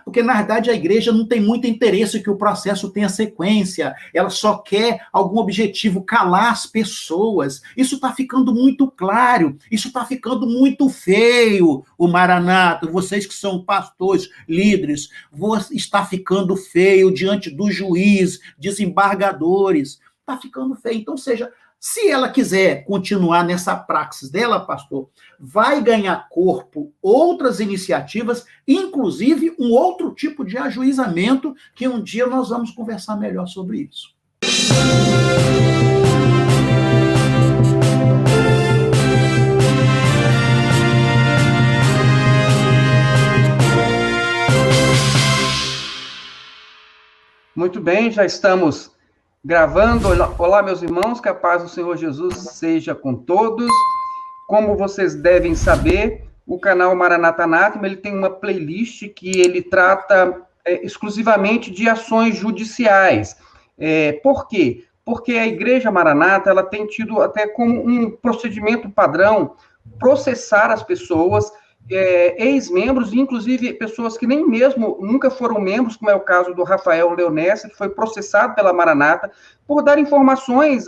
Porque, na verdade, a igreja não tem muito interesse que o processo tenha sequência, ela só quer algum objetivo, calar as pessoas. Isso está ficando muito claro, isso está ficando muito feio, o Maranata, vocês que são pastores, líderes, está ficando feio diante do juiz, desembargadores, está ficando feio. Então, seja, se ela quiser continuar nessa praxis dela, pastor, vai ganhar corpo outras iniciativas, inclusive um outro tipo de ajuizamento, que um dia nós vamos conversar melhor sobre isso. Muito bem, já estamos gravando. Olá, meus irmãos, que a paz do Senhor Jesus seja com todos. Como vocês devem saber, o canal Maranata Anátema, ele tem uma playlist que ele trata exclusivamente de ações judiciais. Por quê? Porque a Igreja Maranata, ela tem tido até como um procedimento padrão processar as pessoas, ex-membros, inclusive pessoas que nem mesmo nunca foram membros, como é o caso do Rafael Leonessa, que foi processado pela Maranata, por dar informações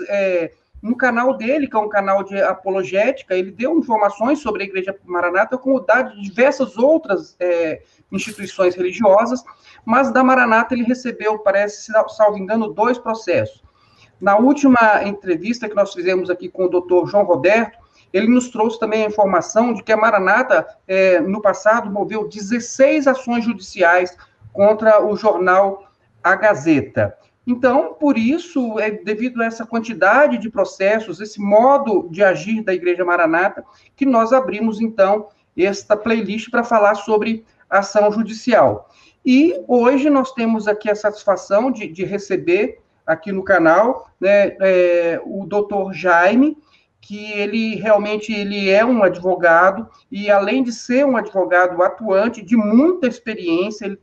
no canal dele, que é um canal de apologética. Ele deu informações sobre a Igreja Maranata, como dá de diversas outras instituições religiosas, mas da Maranata ele recebeu, parece, salvo engano, 2 processos. Na última entrevista que nós fizemos aqui com o doutor João Roberto, ele nos trouxe também a informação de que a Maranata, no passado, moveu 16 ações judiciais contra o jornal A Gazeta. Então, por isso, devido a essa quantidade de processos, esse modo de agir da Igreja Maranata, que nós abrimos, então, esta playlist para falar sobre ação judicial. E hoje nós temos aqui a satisfação de receber aqui no canal, né, o doutor Jaime, que ele realmente é um advogado, e além de ser um advogado atuante, de muita experiência,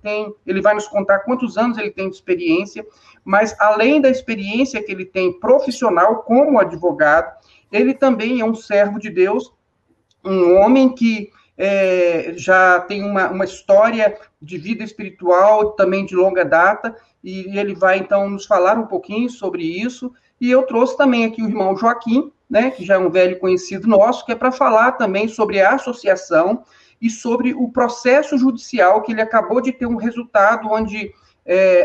ele vai nos contar quantos anos ele tem de experiência, mas além da experiência que ele tem profissional como advogado, ele também é um servo de Deus, um homem que já tem uma história de vida espiritual também de longa data, e ele vai, então, nos falar um pouquinho sobre isso. E eu trouxe também aqui o irmão Joaquim, né, que já é um velho conhecido nosso, que é para falar também sobre a associação e sobre o processo judicial, que ele acabou de ter um resultado onde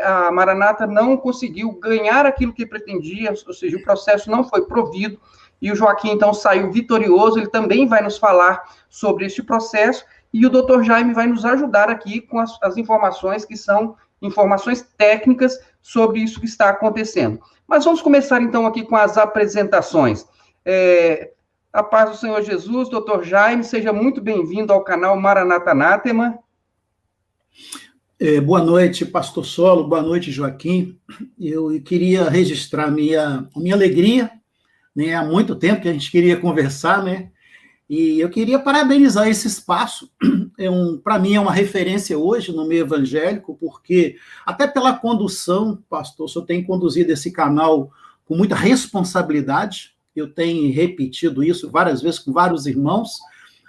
a Maranata não conseguiu ganhar aquilo que pretendia, ou seja, o processo não foi provido, e o Joaquim, então, saiu vitorioso. Ele também vai nos falar sobre esse processo, e o doutor Jaime vai nos ajudar aqui com as informações que são informações técnicas sobre isso que está acontecendo. Mas vamos começar, então, aqui com as apresentações. A paz do Senhor Jesus, doutor Jaime, seja muito bem-vindo ao canal Maranata Anátema. Boa noite, pastor Solo, boa noite, Joaquim. Eu queria registrar a minha alegria, né? Há muito tempo que a gente queria conversar, né? E eu queria parabenizar esse espaço. Para mim, é uma referência hoje no meio evangélico, porque, até pela condução, pastor, o senhor tem conduzido esse canal com muita responsabilidade. Eu tenho repetido isso várias vezes com vários irmãos,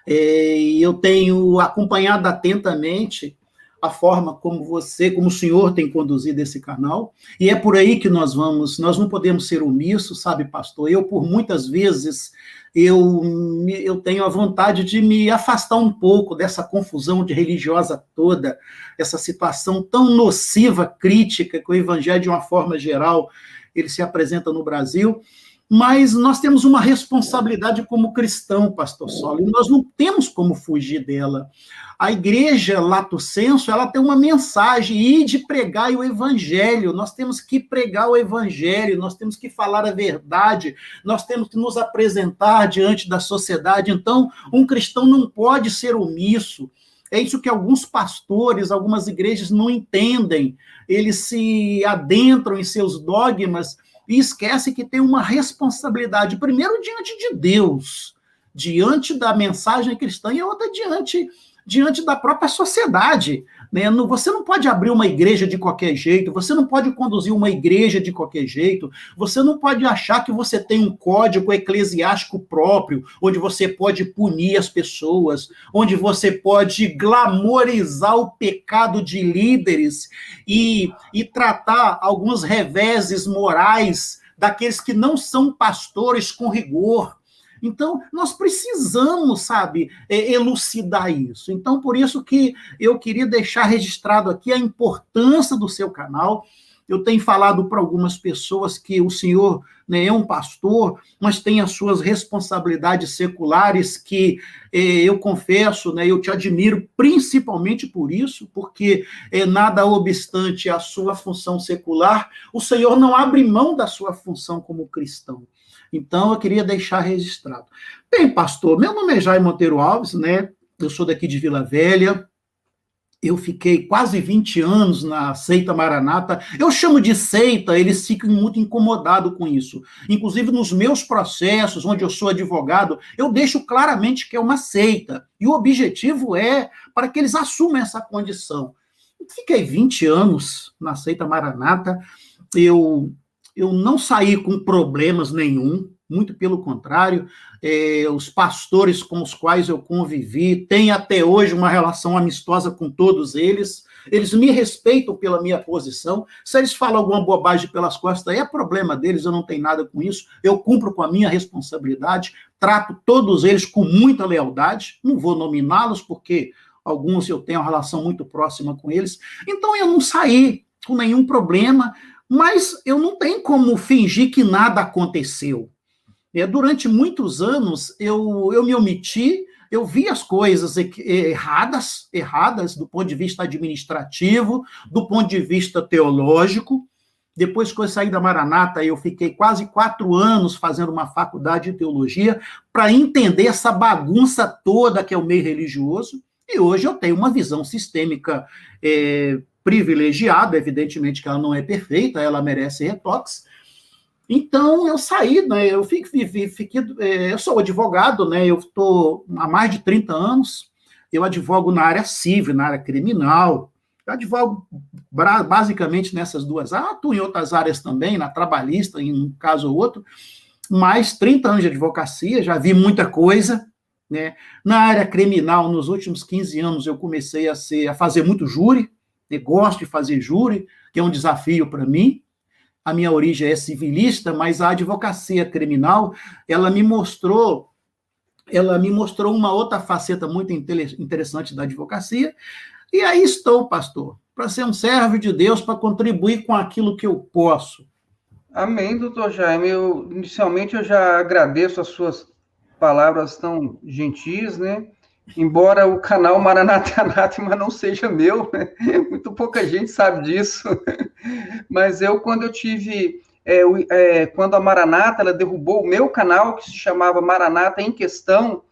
e eu tenho acompanhado atentamente a forma como o senhor tem conduzido esse canal, e é por aí que nós não podemos ser omissos, sabe, pastor? Eu, por muitas vezes, eu tenho a vontade de me afastar um pouco dessa confusão religiosa toda, essa situação tão nociva, crítica, que o evangelho, de uma forma geral, ele se apresenta no Brasil. Mas nós temos uma responsabilidade como cristão, pastor Solo, e nós não temos como fugir dela. A igreja, lato sensu, ela tem uma mensagem, e de pregar o evangelho. Nós temos que pregar o evangelho, nós temos que falar a verdade, nós temos que nos apresentar diante da sociedade. Então, um cristão não pode ser omisso. É isso que alguns pastores, algumas igrejas não entendem. Eles se adentram em seus dogmas e esquece que tem uma responsabilidade, primeiro, diante de Deus, diante da mensagem cristã, e outra diante da própria sociedade. né? Você não pode abrir uma igreja de qualquer jeito, você não pode conduzir uma igreja de qualquer jeito, você não pode achar que você tem um código eclesiástico próprio, onde você pode punir as pessoas, onde você pode glamorizar o pecado de líderes e tratar alguns reveses morais daqueles que não são pastores com rigor. Então, nós precisamos, sabe, elucidar isso. Então, por isso que eu queria deixar registrado aqui a importância do seu canal. Eu tenho falado para algumas pessoas que o senhor, né, é um pastor, mas tem as suas responsabilidades seculares que eu confesso, né, eu te admiro principalmente por isso, porque nada obstante a sua função secular, o senhor não abre mão da sua função como cristão. Então, eu queria deixar registrado. Bem, pastor, meu nome é Jair Monteiro Alves, né? Eu sou daqui de Vila Velha. Eu fiquei quase 20 anos na seita Maranata. Eu chamo de seita, eles ficam muito incomodados com isso. Inclusive, nos meus processos, onde eu sou advogado, eu deixo claramente que é uma seita. E o objetivo é para que eles assumam essa condição. Fiquei 20 anos na seita Maranata. Eu não saí com problemas nenhum, muito pelo contrário, os pastores com os quais eu convivi, tenho até hoje uma relação amistosa com todos eles me respeitam pela minha posição, se eles falam alguma bobagem pelas costas, é problema deles, eu não tenho nada com isso, eu cumpro com a minha responsabilidade, trato todos eles com muita lealdade, não vou nominá-los, porque alguns eu tenho uma relação muito próxima com eles, então eu não saí com nenhum problema, mas eu não tenho como fingir que nada aconteceu. Durante muitos anos, eu me omiti, eu vi as coisas erradas do ponto de vista administrativo, do ponto de vista teológico. Depois que eu saí da Maranata, eu fiquei quase 4 anos fazendo uma faculdade de teologia para entender essa bagunça toda que é o meio religioso. E hoje eu tenho uma visão sistêmica privilegiada, evidentemente que ela não é perfeita, ela merece retoques. Então, eu saí, né, eu sou advogado, né, eu estou há mais de 30 anos, eu advogo na área civil, na área criminal, eu advogo basicamente nessas duas áreas, atuo em outras áreas também, na trabalhista, em um caso ou outro, mas 30 anos de advocacia, já vi muita coisa, né, na área criminal, nos últimos 15 anos, eu comecei a fazer muito júri, gosto de fazer júri, que é um desafio para mim. A minha origem é civilista, mas a advocacia criminal, ela me mostrou uma outra faceta muito interessante da advocacia, e aí estou, pastor, para ser um servo de Deus, para contribuir com aquilo que eu posso. Amém, doutor Jaime. Inicialmente, eu já agradeço as suas palavras tão gentis, né? Embora o canal Maranata Anátema não seja meu, né? Muito pouca gente sabe disso, mas quando eu tive, quando a Maranata, ela derrubou o meu canal, que se chamava Maranata em Questão,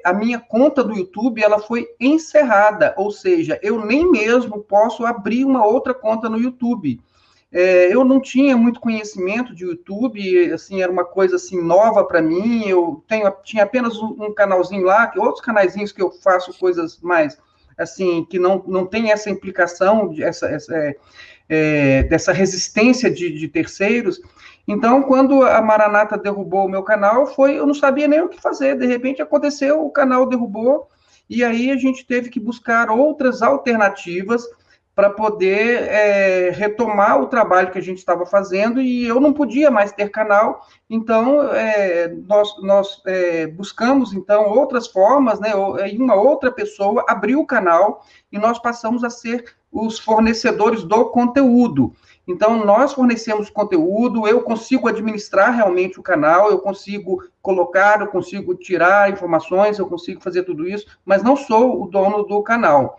a minha conta do YouTube, ela foi encerrada, ou seja, eu nem mesmo posso abrir uma outra conta no YouTube. Eu não tinha muito conhecimento de YouTube, assim, era uma coisa assim nova para mim. Tinha apenas um canalzinho lá, outros canaizinhos que eu faço coisas mais assim que não tem essa implicação dessa resistência de terceiros. Então, quando a Maranata derrubou o meu canal, eu não sabia nem o que fazer. De repente aconteceu, o canal derrubou e aí a gente teve que buscar outras alternativas para poder retomar o trabalho que a gente estava fazendo, e eu não podia mais ter canal, então nós buscamos então outras formas, né, e uma outra pessoa abriu o canal, e nós passamos a ser os fornecedores do conteúdo. Então, nós fornecemos conteúdo, eu consigo administrar realmente o canal, eu consigo colocar, eu consigo tirar informações, eu consigo fazer tudo isso, mas não sou o dono do canal.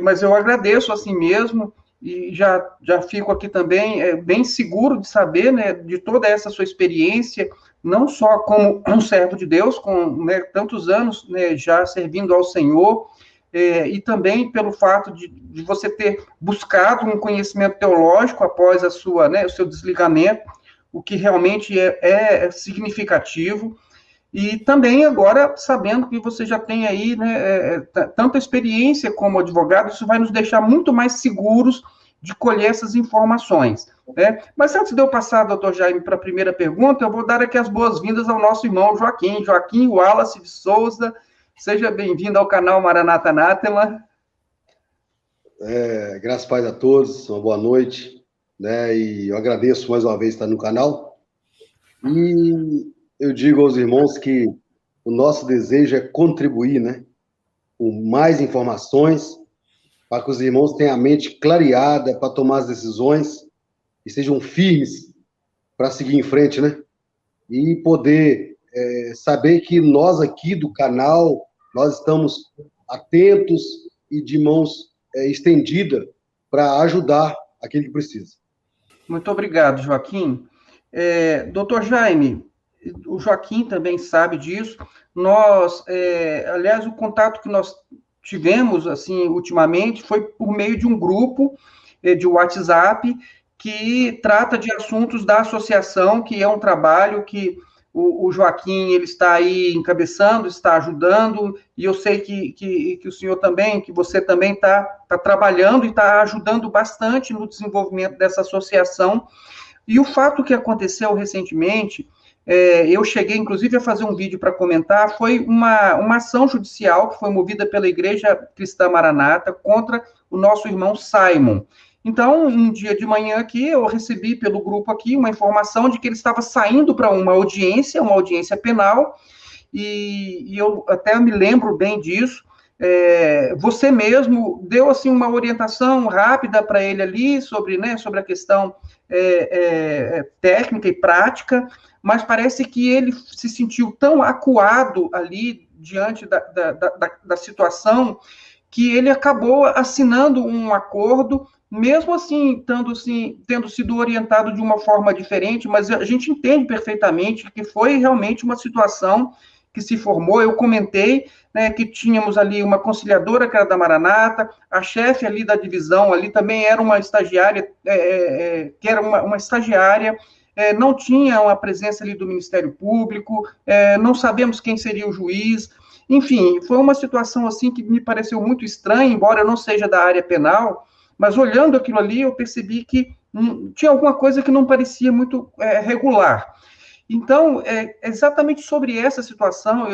Mas eu agradeço assim mesmo, e já fico aqui também bem seguro de saber, né, de toda essa sua experiência, não só como um servo de Deus, com, né, tantos anos, né, já servindo ao Senhor, e também pelo fato de você ter buscado um conhecimento teológico após o seu desligamento, o que realmente é significativo. E também agora, sabendo que você já tem aí, né, tanta experiência como advogado, isso vai nos deixar muito mais seguros de colher essas informações. Né? Mas antes de eu passar, doutor Jaime, para a primeira pergunta, eu vou dar aqui as boas-vindas ao nosso irmão Joaquim. Joaquim Wallace de Souza, seja bem-vindo ao canal Maranata Anátema. Graças a Deus a todos, uma boa noite, né? E eu agradeço mais uma vez estar no canal. E eu digo aos irmãos que o nosso desejo é contribuir, né? Com mais informações, para que os irmãos tenham a mente clareada para tomar as decisões e sejam firmes para seguir em frente, né? E poder saber que nós aqui do canal, nós estamos atentos e de mãos estendidas para ajudar aquele que precisa. Muito obrigado, Joaquim. Doutor Jaime, o Joaquim também sabe disso. Nós, aliás, o contato que nós tivemos, assim, ultimamente, foi por meio de um grupo de WhatsApp que trata de assuntos da associação, que é um trabalho que o Joaquim ele está aí encabeçando, está ajudando, e eu sei que o senhor também, que você também está trabalhando e está ajudando bastante no desenvolvimento dessa associação. E o fato que aconteceu recentemente, eu cheguei, inclusive, a fazer um vídeo para comentar, foi uma ação judicial que foi movida pela Igreja Cristã Maranata contra o nosso irmão Simon. Então, um dia de manhã aqui, eu recebi pelo grupo aqui uma informação de que ele estava saindo para uma audiência penal, e eu até me lembro bem disso. Você mesmo deu assim uma orientação rápida para ele ali sobre a questão técnica e prática, mas parece que ele se sentiu tão acuado ali diante da situação que ele acabou assinando um acordo, mesmo assim, tendo sido orientado de uma forma diferente, mas a gente entende perfeitamente que foi realmente uma situação que se formou. Eu comentei, né, que tínhamos ali uma conciliadora que era da Maranata, a chefe ali da divisão ali também era uma estagiária, que era uma estagiária, não tinha uma presença ali do Ministério Público, não sabemos quem seria o juiz. Enfim, foi uma situação assim que me pareceu muito estranha, embora eu não seja da área penal, mas olhando aquilo ali eu percebi que tinha alguma coisa que não parecia muito regular. Então, exatamente sobre essa situação,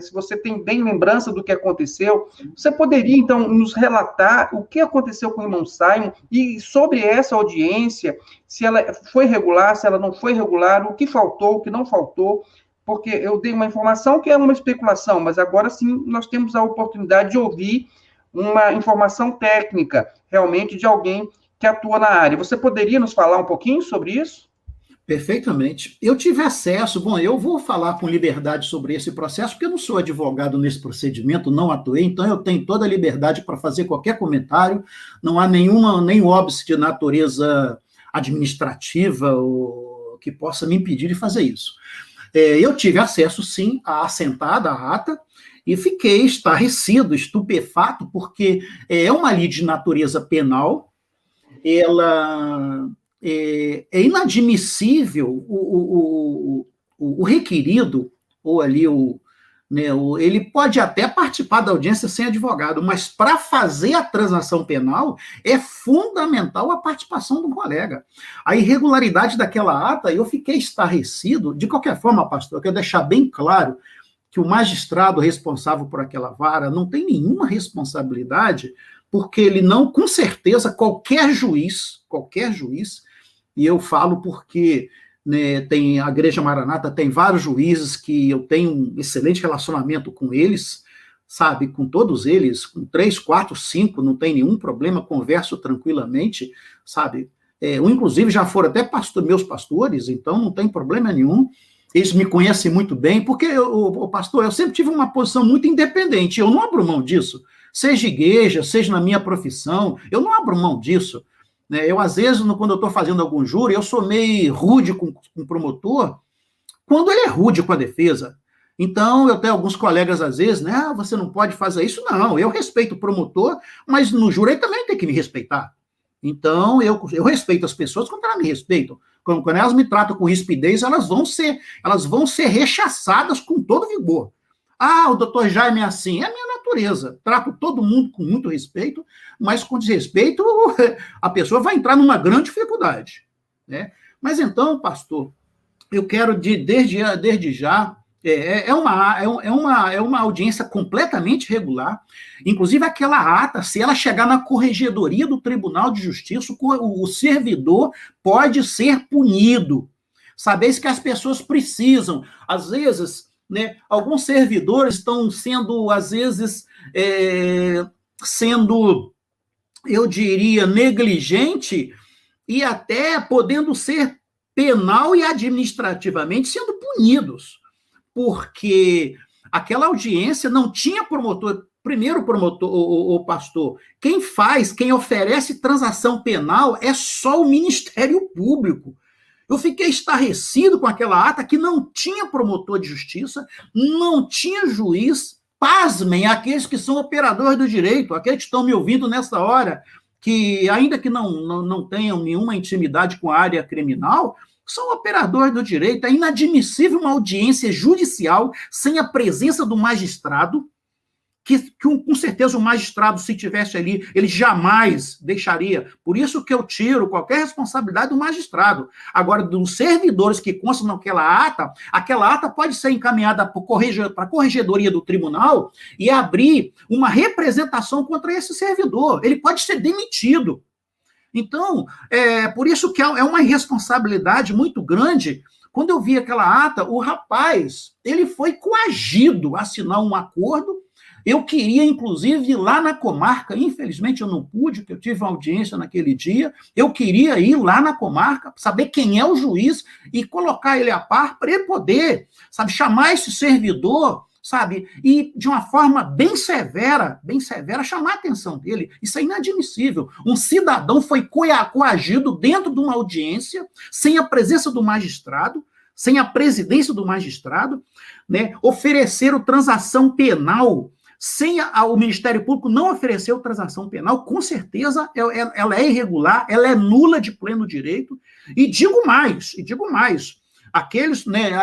se você tem bem lembrança do que aconteceu, você poderia, então, nos relatar o que aconteceu com o irmão Simon e sobre essa audiência, se ela foi regular, se ela não foi regular, o que faltou, o que não faltou, porque eu dei uma informação que é uma especulação, mas agora sim nós temos a oportunidade de ouvir uma informação técnica, realmente, de alguém que atua na área. Você poderia nos falar um pouquinho sobre isso? Perfeitamente. Eu tive acesso, eu vou falar com liberdade sobre esse processo, porque eu não sou advogado nesse procedimento, não atuei, então eu tenho toda a liberdade para fazer qualquer comentário, não há nenhum óbice de natureza administrativa ou que possa me impedir de fazer isso. Eu tive acesso, sim, à assentada, à ata, e fiquei estarrecido, estupefato, porque é uma lei de natureza penal, ela é inadmissível o requerido, ou ali ele pode até participar da audiência sem advogado, mas para fazer a transação penal é fundamental a participação do colega. A irregularidade daquela ata, eu fiquei estarrecido. De qualquer forma, pastor, eu quero deixar bem claro que o magistrado responsável por aquela vara não tem nenhuma responsabilidade, porque ele não, com certeza, qualquer juiz, e eu falo porque, né, tem a Igreja Maranata, tem vários juízes que eu tenho um excelente relacionamento com eles, sabe, com todos eles, com 3, 4, 5, não tem nenhum problema, converso tranquilamente, sabe, inclusive já foram até meus pastores, então não tem problema nenhum, eles me conhecem muito bem, porque, pastor, eu sempre tive uma posição muito independente, eu não abro mão disso, seja igreja, seja na minha profissão, eu não abro mão disso. Eu, às vezes, quando eu estou fazendo algum júri, eu sou meio rude com o promotor, quando ele é rude com a defesa. Então, eu tenho alguns colegas, às vezes, né, você não pode fazer isso. Não, eu respeito o promotor, mas no júri ele também tem que me respeitar. Então, eu respeito as pessoas quando elas me respeitam. quando elas me tratam com rispidez, elas vão ser rechaçadas com todo vigor. Ah, o doutor Jaime é assim, é a minha natureza. Trato todo mundo com muito respeito, mas com desrespeito, a pessoa vai entrar numa grande dificuldade, né? Mas então, pastor, eu quero, desde já, é uma audiência completamente regular. Inclusive, aquela ata, se ela chegar na corregedoria do Tribunal de Justiça, o servidor pode ser punido. Saber que as pessoas precisam. Às vezes, né, alguns servidores estão sendo, às vezes, eu diria, negligente e até podendo ser penal e administrativamente sendo punidos, porque aquela audiência não tinha promotor. Primeiro, promotor, o pastor, quem oferece transação penal é só o Ministério Público. Eu fiquei estarrecido com aquela ata que não tinha promotor de justiça, não tinha juiz. Pasmem, aqueles que são operadores do direito, aqueles que estão me ouvindo nessa hora, que ainda que não tenham nenhuma intimidade com a área criminal, são operadores do direito. É inadmissível uma audiência judicial sem a presença do magistrado, que com certeza o magistrado, se tivesse ali, ele jamais deixaria. Por isso que eu tiro qualquer responsabilidade do magistrado. Agora, dos servidores que constam naquela ata pode ser encaminhada para a corregedoria do tribunal e abrir uma representação contra esse servidor. Ele pode ser demitido. Então, por isso que é uma irresponsabilidade muito grande. Quando eu vi aquela ata, o rapaz, ele foi coagido a assinar um acordo. Eu queria, inclusive, ir lá na comarca, infelizmente eu não pude, porque eu tive uma audiência naquele dia, eu queria ir lá na comarca, saber quem é o juiz e colocar ele a par para ele poder, chamar esse servidor, e de uma forma bem severa, chamar a atenção dele. Isso é inadmissível. Um cidadão foi coagido dentro de uma audiência, sem a presença do magistrado, sem a presidência do magistrado, né? Ofereceram transação penal, sem o Ministério Público não ofereceu transação penal, com certeza ela é irregular, ela é nula de pleno direito, e digo mais,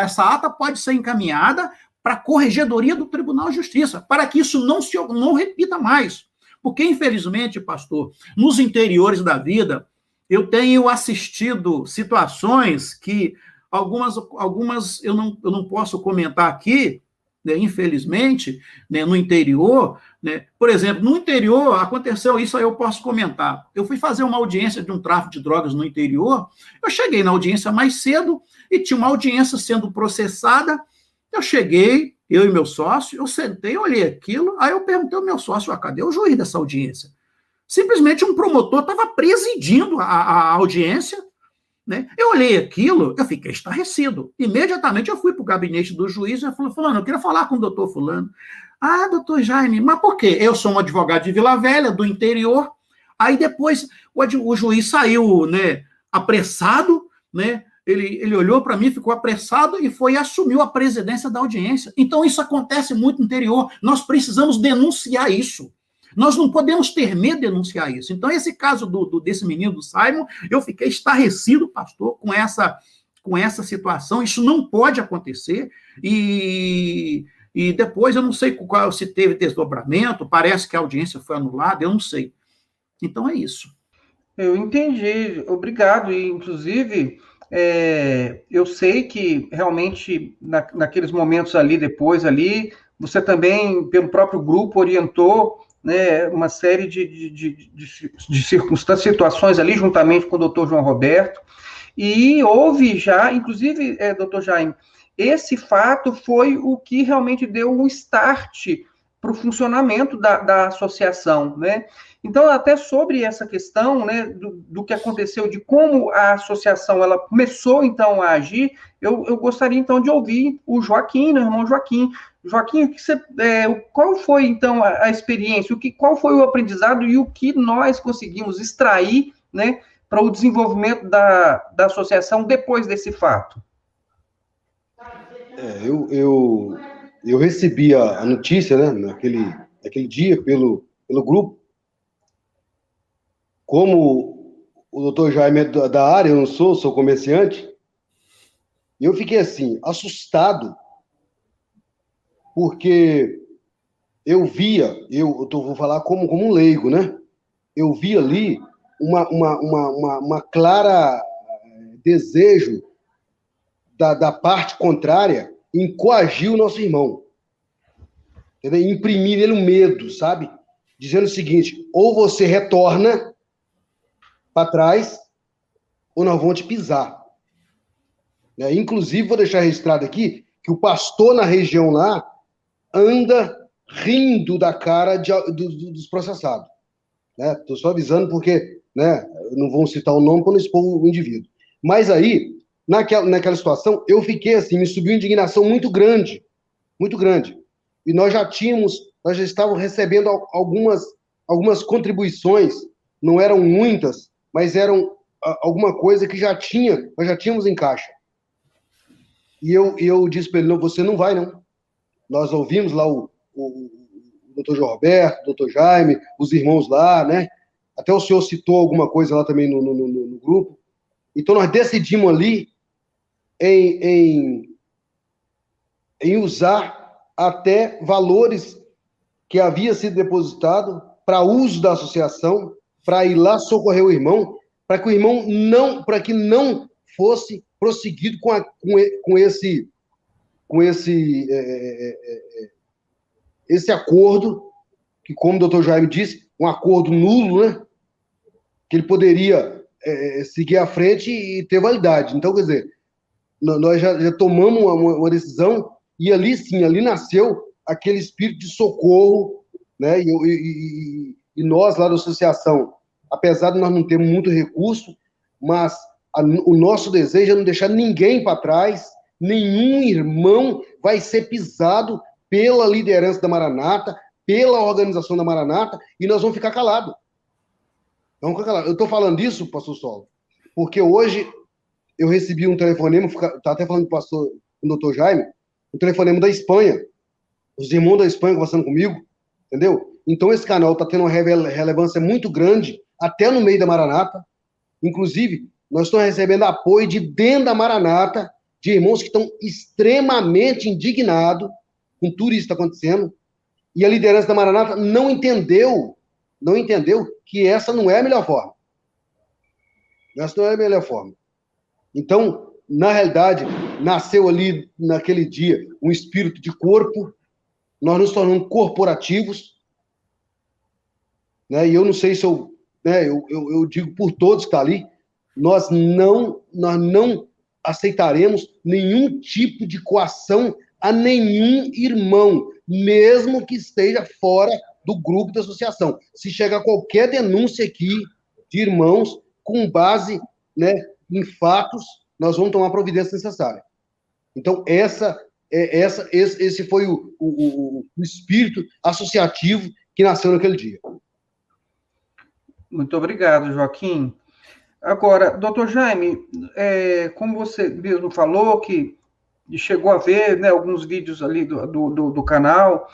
essa ata pode ser encaminhada para a corregedoria do Tribunal de Justiça, para que isso não repita mais. Porque, infelizmente, pastor, nos interiores da vida, eu tenho assistido situações que algumas eu não posso comentar aqui, né, infelizmente, né, no interior, né, por exemplo, no interior aconteceu isso, aí eu posso comentar. Eu fui fazer uma audiência de um tráfico de drogas no interior, eu cheguei na audiência mais cedo e tinha uma audiência sendo processada. Eu cheguei, eu e meu sócio, eu sentei, olhei aquilo, aí eu perguntei ao meu sócio, cadê o juiz dessa audiência? Simplesmente um promotor estava presidindo a audiência, né? Eu olhei aquilo, eu fiquei estarrecido. Imediatamente eu fui para o gabinete do juiz e falei, fulano, eu queria falar com o doutor fulano. Ah, doutor Jaime, mas por quê? Eu sou um advogado de Vila Velha, do interior. Aí depois o juiz saiu, né, apressado, né? Ele olhou para mim, ficou apressado e assumiu a presidência da audiência. Então, isso acontece muito no interior. Nós precisamos denunciar isso. Nós não podemos ter medo de denunciar isso. Então, esse caso desse menino do Simon, eu fiquei estarrecido, pastor, com essa situação. Isso não pode acontecer. E depois, eu não sei se teve desdobramento, parece que a audiência foi anulada, eu não sei. Então, é isso. Eu entendi. Obrigado. E, inclusive, eu sei que, realmente, naqueles momentos ali, depois ali, você também, pelo próprio grupo, orientou, né, uma série de circunstâncias, situações ali, juntamente com o doutor João Roberto, e houve já, inclusive, doutor Jaime, esse fato foi o que realmente deu um start para o funcionamento da associação, né? Então, até sobre essa questão, né, do que aconteceu, de como a associação ela começou, então, a agir, eu gostaria, então, de ouvir o Joaquim, né, o irmão Joaquim. Joaquim, qual foi, então, a experiência, qual foi o aprendizado e o que nós conseguimos extrair, né, para o desenvolvimento da associação depois desse fato? Eu recebi a notícia, né, naquele dia, pelo grupo, como o doutor Jaime é da área, eu não sou comerciante, e eu fiquei assim, assustado, porque eu via, vou falar como um leigo, né? Eu vi ali uma clara desejo da parte contrária em coagir o nosso irmão. Entendeu? Imprimir nele um medo, sabe? Dizendo o seguinte, ou você retorna para trás, ou nós vamos te pisar. Inclusive, vou deixar registrado aqui, que o pastor na região lá anda rindo da cara dos processados. Estou só avisando porque não vou citar o nome para não expor o indivíduo. Mas aí, naquela situação, eu fiquei assim, me subiu uma indignação muito grande. E nós já estávamos recebendo algumas contribuições, não eram muitas, mas eram alguma coisa que nós já tínhamos em caixa. E eu disse para ele, não, você não vai, não. Nós ouvimos lá o doutor João Roberto, o doutor Jaime, os irmãos lá, né? Até o senhor citou alguma coisa lá também no grupo. Então, nós decidimos ali em usar até valores que havia sido depositado para uso da associação, para ir lá socorrer o irmão, para que o irmão para que não fosse prosseguido com esse acordo, que, como o doutor Jaime disse, um acordo nulo, né? Que ele poderia seguir à frente e ter validade. Então, quer dizer, nós já tomamos uma decisão, e ali sim, ali nasceu aquele espírito de socorro, né? E nós lá da associação, apesar de nós não termos muito recurso, mas o nosso desejo é não deixar ninguém para trás, nenhum irmão vai ser pisado pela liderança da Maranata, pela organização da Maranata, e nós vamos ficar calados. Eu estou falando isso, pastor Saulo, porque hoje eu recebi um telefonema, estava até falando com o doutor Jaime, um telefonema da Espanha, os irmãos da Espanha conversando comigo, entendeu? Então esse canal está tendo uma relevância muito grande, até no meio da Maranata. Inclusive, nós estamos recebendo apoio de dentro da Maranata, de irmãos que estão extremamente indignados com tudo isso que está acontecendo, e a liderança da Maranata não entendeu que essa não é a melhor forma. Essa não é a melhor forma. Então, na realidade, nasceu ali, naquele dia, um espírito de corpo, nós nos tornamos corporativos, né? E eu não sei se eu digo por todos que estão ali, nós não aceitaremos nenhum tipo de coação a nenhum irmão, mesmo que esteja fora do grupo da associação. Se chegar qualquer denúncia aqui de irmãos com base, né, em fatos, nós vamos tomar a providência necessária. Então, esse foi o espírito associativo que nasceu naquele dia. Muito obrigado, Joaquim. Agora, doutor Jaime, como você mesmo falou, que chegou a ver, né, alguns vídeos ali do canal,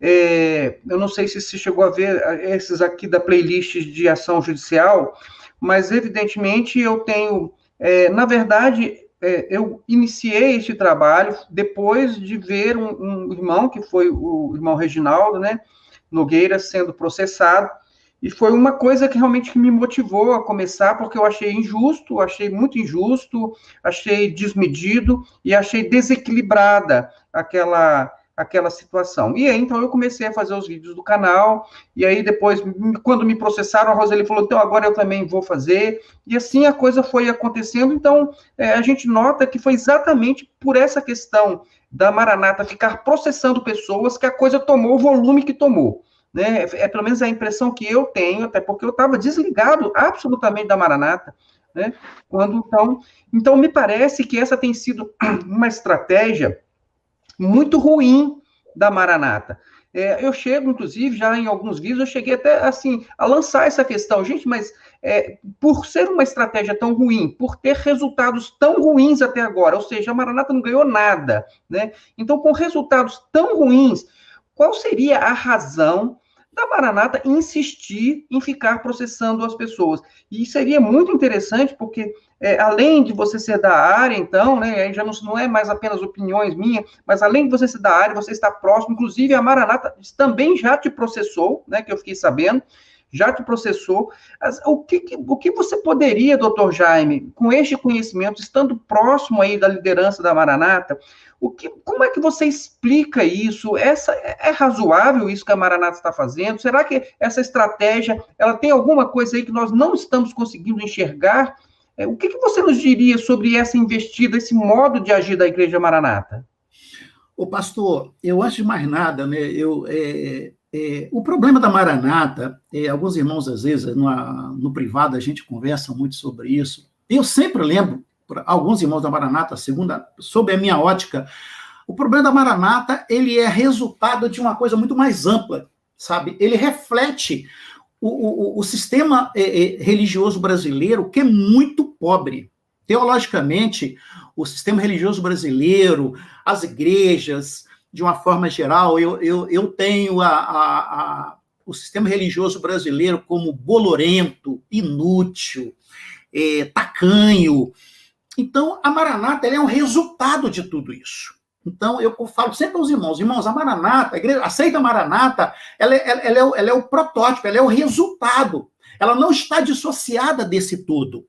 eu não sei se você chegou a ver esses aqui da playlist de ação judicial, mas evidentemente eu tenho, na verdade, eu iniciei este trabalho depois de ver um irmão, que foi o irmão Reginaldo, né, Nogueira, sendo processado, e foi uma coisa que realmente me motivou a começar, porque eu achei injusto, achei muito injusto, achei desmedido e achei desequilibrada aquela situação. E aí, então, eu comecei a fazer os vídeos do canal, e aí depois, quando me processaram, a Roseli falou, então agora eu também vou fazer, e assim a coisa foi acontecendo. Então, a gente nota que foi exatamente por essa questão da Maranata ficar processando pessoas que a coisa tomou o volume que tomou. Né? Pelo menos a impressão que eu tenho, até porque eu estava desligado absolutamente da Maranata, né? Então me parece que essa tem sido uma estratégia muito ruim da Maranata. Eu chego, inclusive, já em alguns vídeos, eu cheguei até, assim, a lançar essa questão. Gente, mas por ser uma estratégia tão ruim, por ter resultados tão ruins até agora, ou seja, a Maranata não ganhou nada, né? Então, com resultados tão ruins, qual seria a razão da Maranata insistir em ficar processando as pessoas. E seria muito interessante, porque além de você ser da área, então, né, aí já não é mais apenas opiniões minhas, mas além de você ser da área, você está próximo, inclusive a Maranata também já te processou, né, que eu fiquei sabendo, já te processou. O que você poderia, doutor Jaime, com este conhecimento, estando próximo aí da liderança da Maranata, como é que você explica isso? É razoável isso que a Maranata está fazendo? Será que essa estratégia, ela tem alguma coisa aí que nós não estamos conseguindo enxergar? O que você nos diria sobre essa investida, esse modo de agir da Igreja Maranata? Ô, pastor, eu antes de mais nada, né, o problema da Maranata, alguns irmãos, às vezes, no privado, a gente conversa muito sobre isso. Eu sempre lembro, alguns irmãos da Maranata, sob a minha ótica, o problema da Maranata, ele é resultado de uma coisa muito mais ampla, sabe? Ele reflete o sistema religioso brasileiro, que é muito pobre. Teologicamente, o sistema religioso brasileiro, as igrejas, de uma forma geral, eu tenho o sistema religioso brasileiro como bolorento, inútil, tacanho. Então, a Maranata ela é um resultado de tudo isso. Então, eu falo sempre aos irmãos, a Maranata, a igreja, aceita a Maranata, ela é o protótipo, ela é o resultado. Ela não está dissociada desse todo.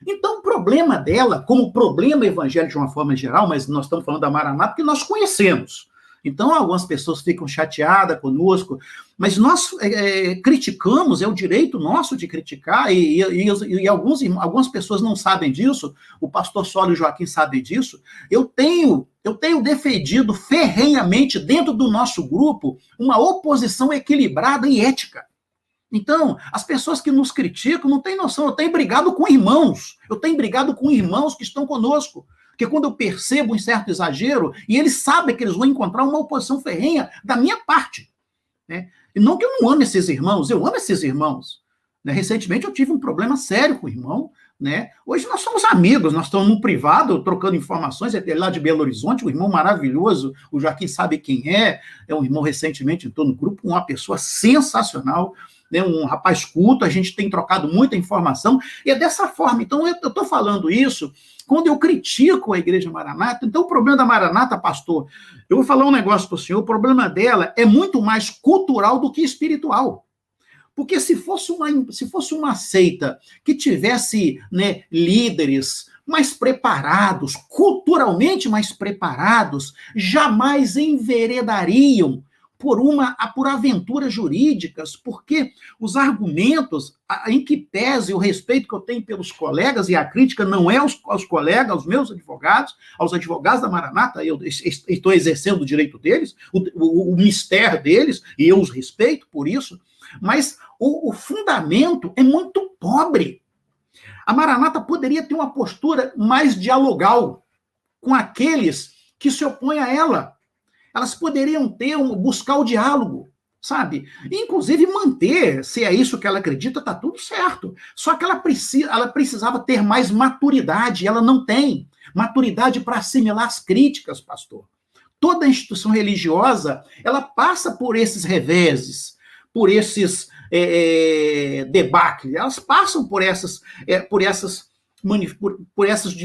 Então, o problema dela, como problema evangélico de uma forma geral, mas nós estamos falando da Maranata porque nós conhecemos. Então, algumas pessoas ficam chateadas conosco, mas nós criticamos, é o direito nosso de criticar, e algumas pessoas não sabem disso, o pastor Sólio e o Joaquim sabem disso. Eu tenho defendido ferrenhamente dentro do nosso grupo uma oposição equilibrada e ética. Então, as pessoas que nos criticam não têm noção, eu tenho brigado com irmãos que estão conosco. Porque quando eu percebo um certo exagero, e eles sabem que eles vão encontrar uma oposição ferrenha da minha parte. Né? E não que eu não ame esses irmãos, eu amo esses irmãos. Né? Recentemente eu tive um problema sério com o irmão. Né? Hoje nós somos amigos, nós estamos no privado, trocando informações, ele lá de Belo Horizonte, um irmão maravilhoso, o Joaquim sabe quem é um irmão recentemente entrou no grupo, uma pessoa sensacional, né, um rapaz culto, a gente tem trocado muita informação, e é dessa forma. Então, eu estou falando isso quando eu critico a Igreja Maranata. Então, o problema da Maranata, pastor, eu vou falar um negócio para o senhor, o problema dela é muito mais cultural do que espiritual. Porque se fosse uma seita que tivesse, né, líderes mais preparados, culturalmente mais preparados, jamais enveredariam por aventuras jurídicas, porque os argumentos, em que pese o respeito que eu tenho pelos colegas, e a crítica não é aos colegas, aos meus advogados, aos advogados da Maranata, eu estou exercendo o direito deles, o mistério deles, e eu os respeito por isso, mas o fundamento é muito pobre. A Maranata poderia ter uma postura mais dialogal com aqueles que se opõem a ela. Elas poderiam buscar o diálogo, sabe? E, inclusive, manter, se é isso que ela acredita, está tudo certo. Só que ela precisava ter mais maturidade, ela não tem maturidade para assimilar as críticas, pastor. Toda instituição religiosa, ela passa por esses reveses, por esses debacles, elas passam por essas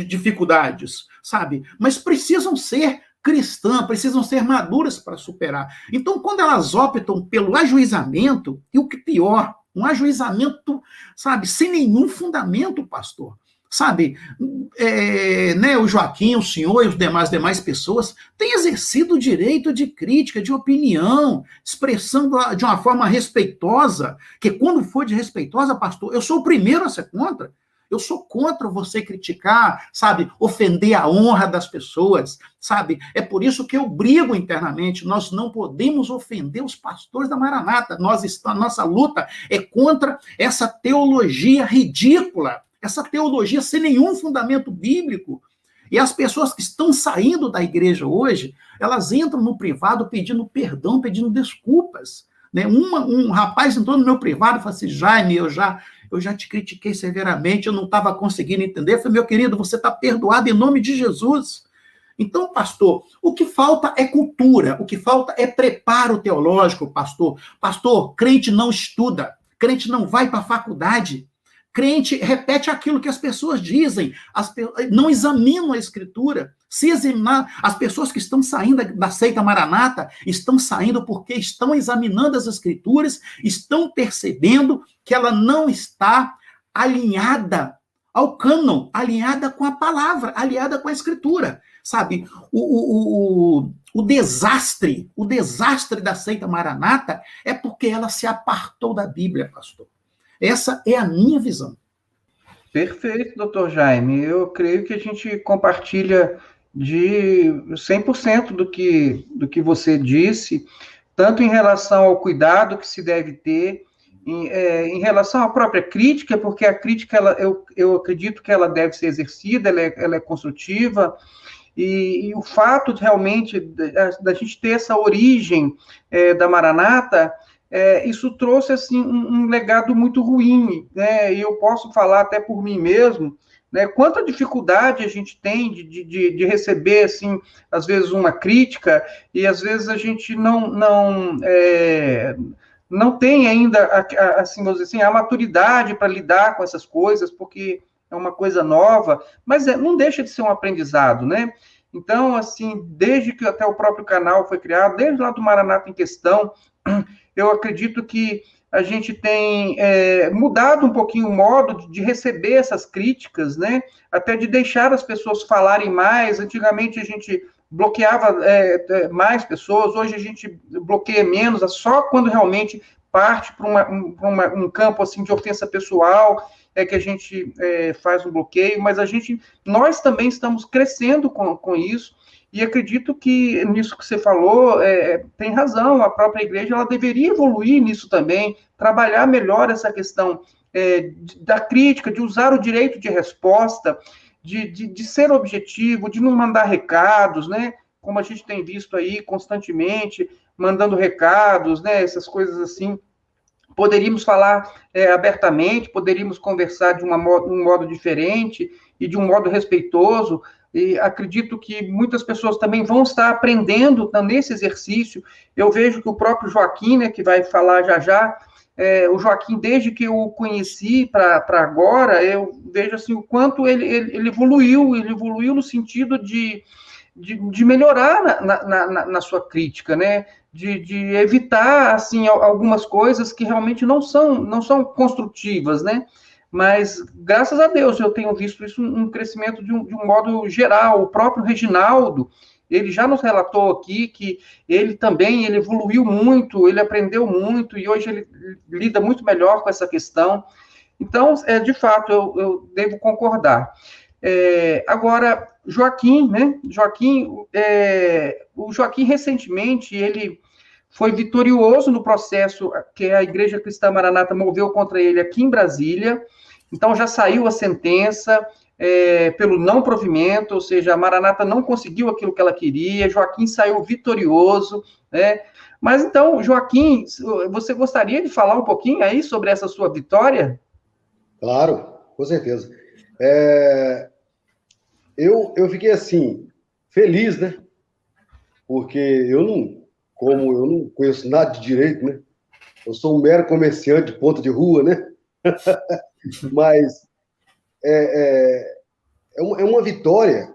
dificuldades, sabe? Mas precisam ser cristãs, precisam ser maduras para superar. Então, quando elas optam pelo ajuizamento, e o que pior, um ajuizamento, sabe, sem nenhum fundamento, pastor, sabe, né, o Joaquim, o senhor e as demais pessoas têm exercido o direito de crítica, de opinião, expressando de uma forma respeitosa, que quando for de respeitosa, pastor, eu sou o primeiro a ser contra. Eu sou contra você criticar, sabe, ofender a honra das pessoas, sabe? É por isso que eu brigo internamente. Nós não podemos ofender os pastores da Maranata. Nossa luta é contra essa teologia ridícula, essa teologia sem nenhum fundamento bíblico. E as pessoas que estão saindo da igreja hoje, elas entram no privado pedindo perdão, pedindo desculpas. Né? Um rapaz entrou no meu privado e falou assim: Jaime, eu já te critiquei severamente, eu não estava conseguindo entender. Eu falei: meu querido, você está perdoado em nome de Jesus. Então, pastor, o que falta é cultura, o que falta é preparo teológico, pastor. Pastor, crente não estuda, crente não vai para a faculdade, crente repete aquilo que as pessoas dizem, não examinam a Escritura. Se examinar, as pessoas que estão saindo da seita Maranata estão saindo porque estão examinando as Escrituras, estão percebendo que ela não está alinhada ao cânon, alinhada com a palavra, alinhada com a Escritura. Sabe, o desastre da seita Maranata é porque ela se apartou da Bíblia, pastor. Essa é a minha visão. Perfeito, doutor Jaime. Eu creio que a gente compartilha de 100% do que você disse, tanto em relação ao cuidado que se deve ter, em relação à própria crítica, porque a crítica, eu acredito que ela deve ser exercida, ela é construtiva, e o fato de, realmente da gente ter essa origem da Maranata, isso trouxe assim, um legado muito ruim, né? E eu posso falar até por mim mesmo, né? Quanta dificuldade a gente tem de receber, assim, às vezes uma crítica, e às vezes a gente não tem ainda, assim, vamos dizer assim, a maturidade para lidar com essas coisas, porque é uma coisa nova, mas não deixa de ser um aprendizado, né? Então, assim, desde que até o próprio canal foi criado, desde lá do Maranata em Questão, eu acredito que a gente tem mudado um pouquinho o modo de receber essas críticas, né? Até de deixar as pessoas falarem mais. Antigamente a gente bloqueava mais pessoas, hoje a gente bloqueia menos, só quando realmente parte para um campo assim, de ofensa pessoal, que a gente faz um bloqueio, mas nós também estamos crescendo com isso, e acredito que nisso que você falou, tem razão, a própria igreja ela deveria evoluir nisso também, trabalhar melhor essa questão da crítica, de usar o direito de resposta, de ser objetivo, de não mandar recados, né? Como a gente tem visto aí constantemente, mandando recados, né? Essas coisas assim. Poderíamos falar abertamente, poderíamos conversar de um modo diferente e de um modo respeitoso, e acredito que muitas pessoas também vão estar aprendendo nesse exercício. Eu vejo que o próprio Joaquim, né, que vai falar já, o Joaquim, desde que eu o conheci para agora, eu vejo assim, o quanto ele evoluiu no sentido de melhorar na sua crítica, né? De evitar assim algumas coisas que realmente não são construtivas, né? Mas graças a Deus eu tenho visto isso um crescimento de um modo geral. O próprio Reginaldo, ele já nos relatou aqui que ele evoluiu muito, ele aprendeu muito e hoje ele lida muito melhor com essa questão. Então, de fato, eu devo concordar. Agora, Joaquim, né? O Joaquim, recentemente, ele foi vitorioso no processo que a Igreja Cristã Maranata moveu contra ele aqui em Brasília. Então, já saiu a sentença pelo não provimento, ou seja, a Maranata não conseguiu aquilo que ela queria, Joaquim saiu vitorioso, né? Mas, então, Joaquim, você gostaria de falar um pouquinho aí sobre essa sua vitória? Claro, com certeza. Eu fiquei, assim, feliz, né? Porque eu não conheço nada de direito, né? Eu sou um mero comerciante de ponta de rua, né? Mas é uma vitória,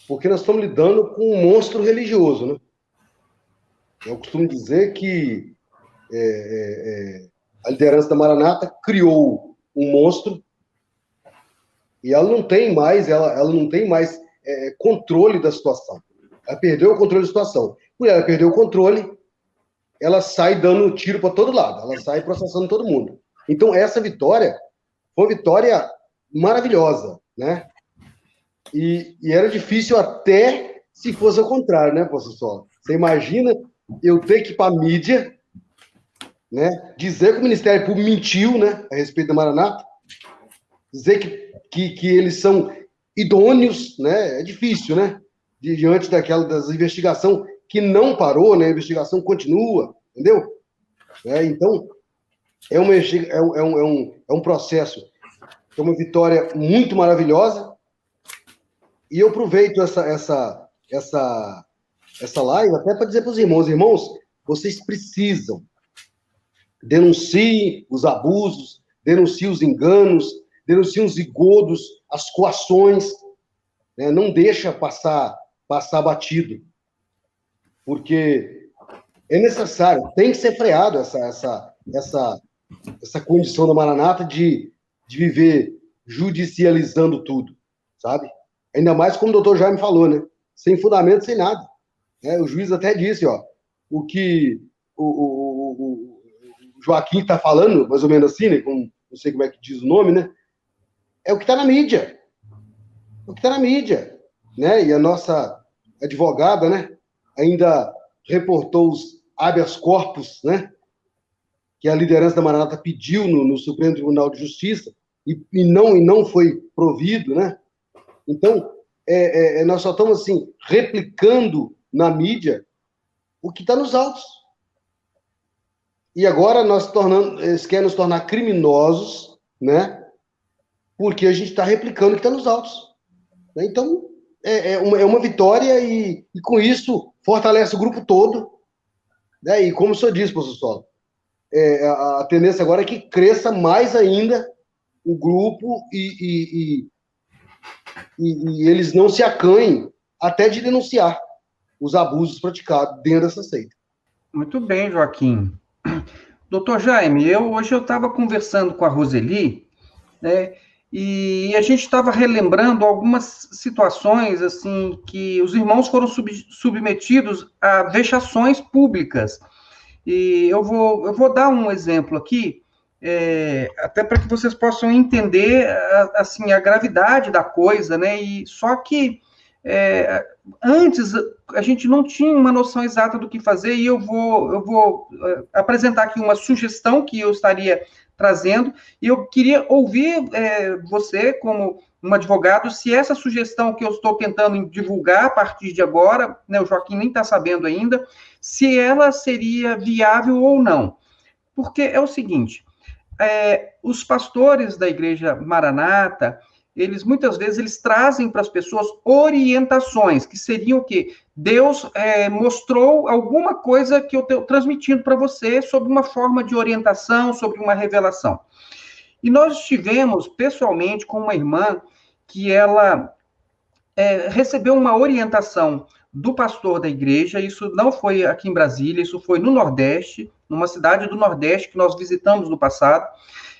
porque nós estamos lidando com um monstro religioso, né? Eu costumo dizer que a liderança da Maranata criou um monstro e ela não tem mais controle da situação. Ela perdeu o controle da situação. Por ela perder o controle, ela sai dando tiro para todo lado, ela sai processando todo mundo. Então, essa vitória foi uma vitória maravilhosa, né? E era difícil até se fosse ao contrário, né, professor? Você imagina eu ter que ir para a mídia, né, dizer que o Ministério Público mentiu, né, a respeito da Maranata, dizer que eles são idôneos, né? É difícil, né? Diante das investigação que não parou, né? A investigação continua, entendeu? Então, é um processo, é uma vitória muito maravilhosa, e eu aproveito essa essa live até para dizer para os irmãos, vocês precisam, denunciem os abusos, denunciem os enganos, denunciem os engodos, as coações, né? Não deixa passar batido, porque é necessário, tem que ser freado essa condição da Maranata de viver judicializando tudo, sabe? Ainda mais como o doutor Jaime falou, né? Sem fundamento, sem nada. Né? O juiz até disse, ó, o que o Joaquim está falando, mais ou menos assim, né? Não sei como é que diz o nome, né? É o que está na mídia. O que está na mídia. Né? E a nossa advogada, né? Ainda reportou os habeas corpus, né? Que a liderança da Maranata pediu no Supremo Tribunal de Justiça e não foi provido, né? Então, nós só estamos, assim, replicando na mídia o que está nos autos. E agora eles querem nos tornar criminosos, né? Porque a gente está replicando o que está nos autos. Então, é uma vitória e com isso fortalece o grupo todo. Né? E como o senhor disse, professor Sola, a tendência agora é que cresça mais ainda o grupo e eles não se acanhem até de denunciar os abusos praticados dentro dessa seita. Muito bem, Joaquim. Doutor Jaime, hoje eu estava conversando com a Roseli, né, e a gente estava relembrando algumas situações, assim, que os irmãos foram submetidos a vexações públicas. E eu vou dar um exemplo aqui, até para que vocês possam entender, assim, a gravidade da coisa, né, e só que antes a gente não tinha uma noção exata do que fazer, e eu vou apresentar aqui uma sugestão que eu estaria trazendo, e eu queria ouvir você, como um advogado, se essa sugestão que eu estou tentando divulgar a partir de agora, né, o Joaquim nem está sabendo ainda, se ela seria viável ou não. Porque é o seguinte, os pastores da Igreja Maranata, muitas vezes eles trazem para as pessoas orientações, que seriam o quê? Deus mostrou alguma coisa que eu estou transmitindo para você sobre uma forma de orientação, sobre uma revelação. E nós estivemos, pessoalmente, com uma irmã que ela recebeu uma orientação do pastor da igreja. Isso não foi aqui em Brasília, isso foi no Nordeste, numa cidade do Nordeste que nós visitamos no passado.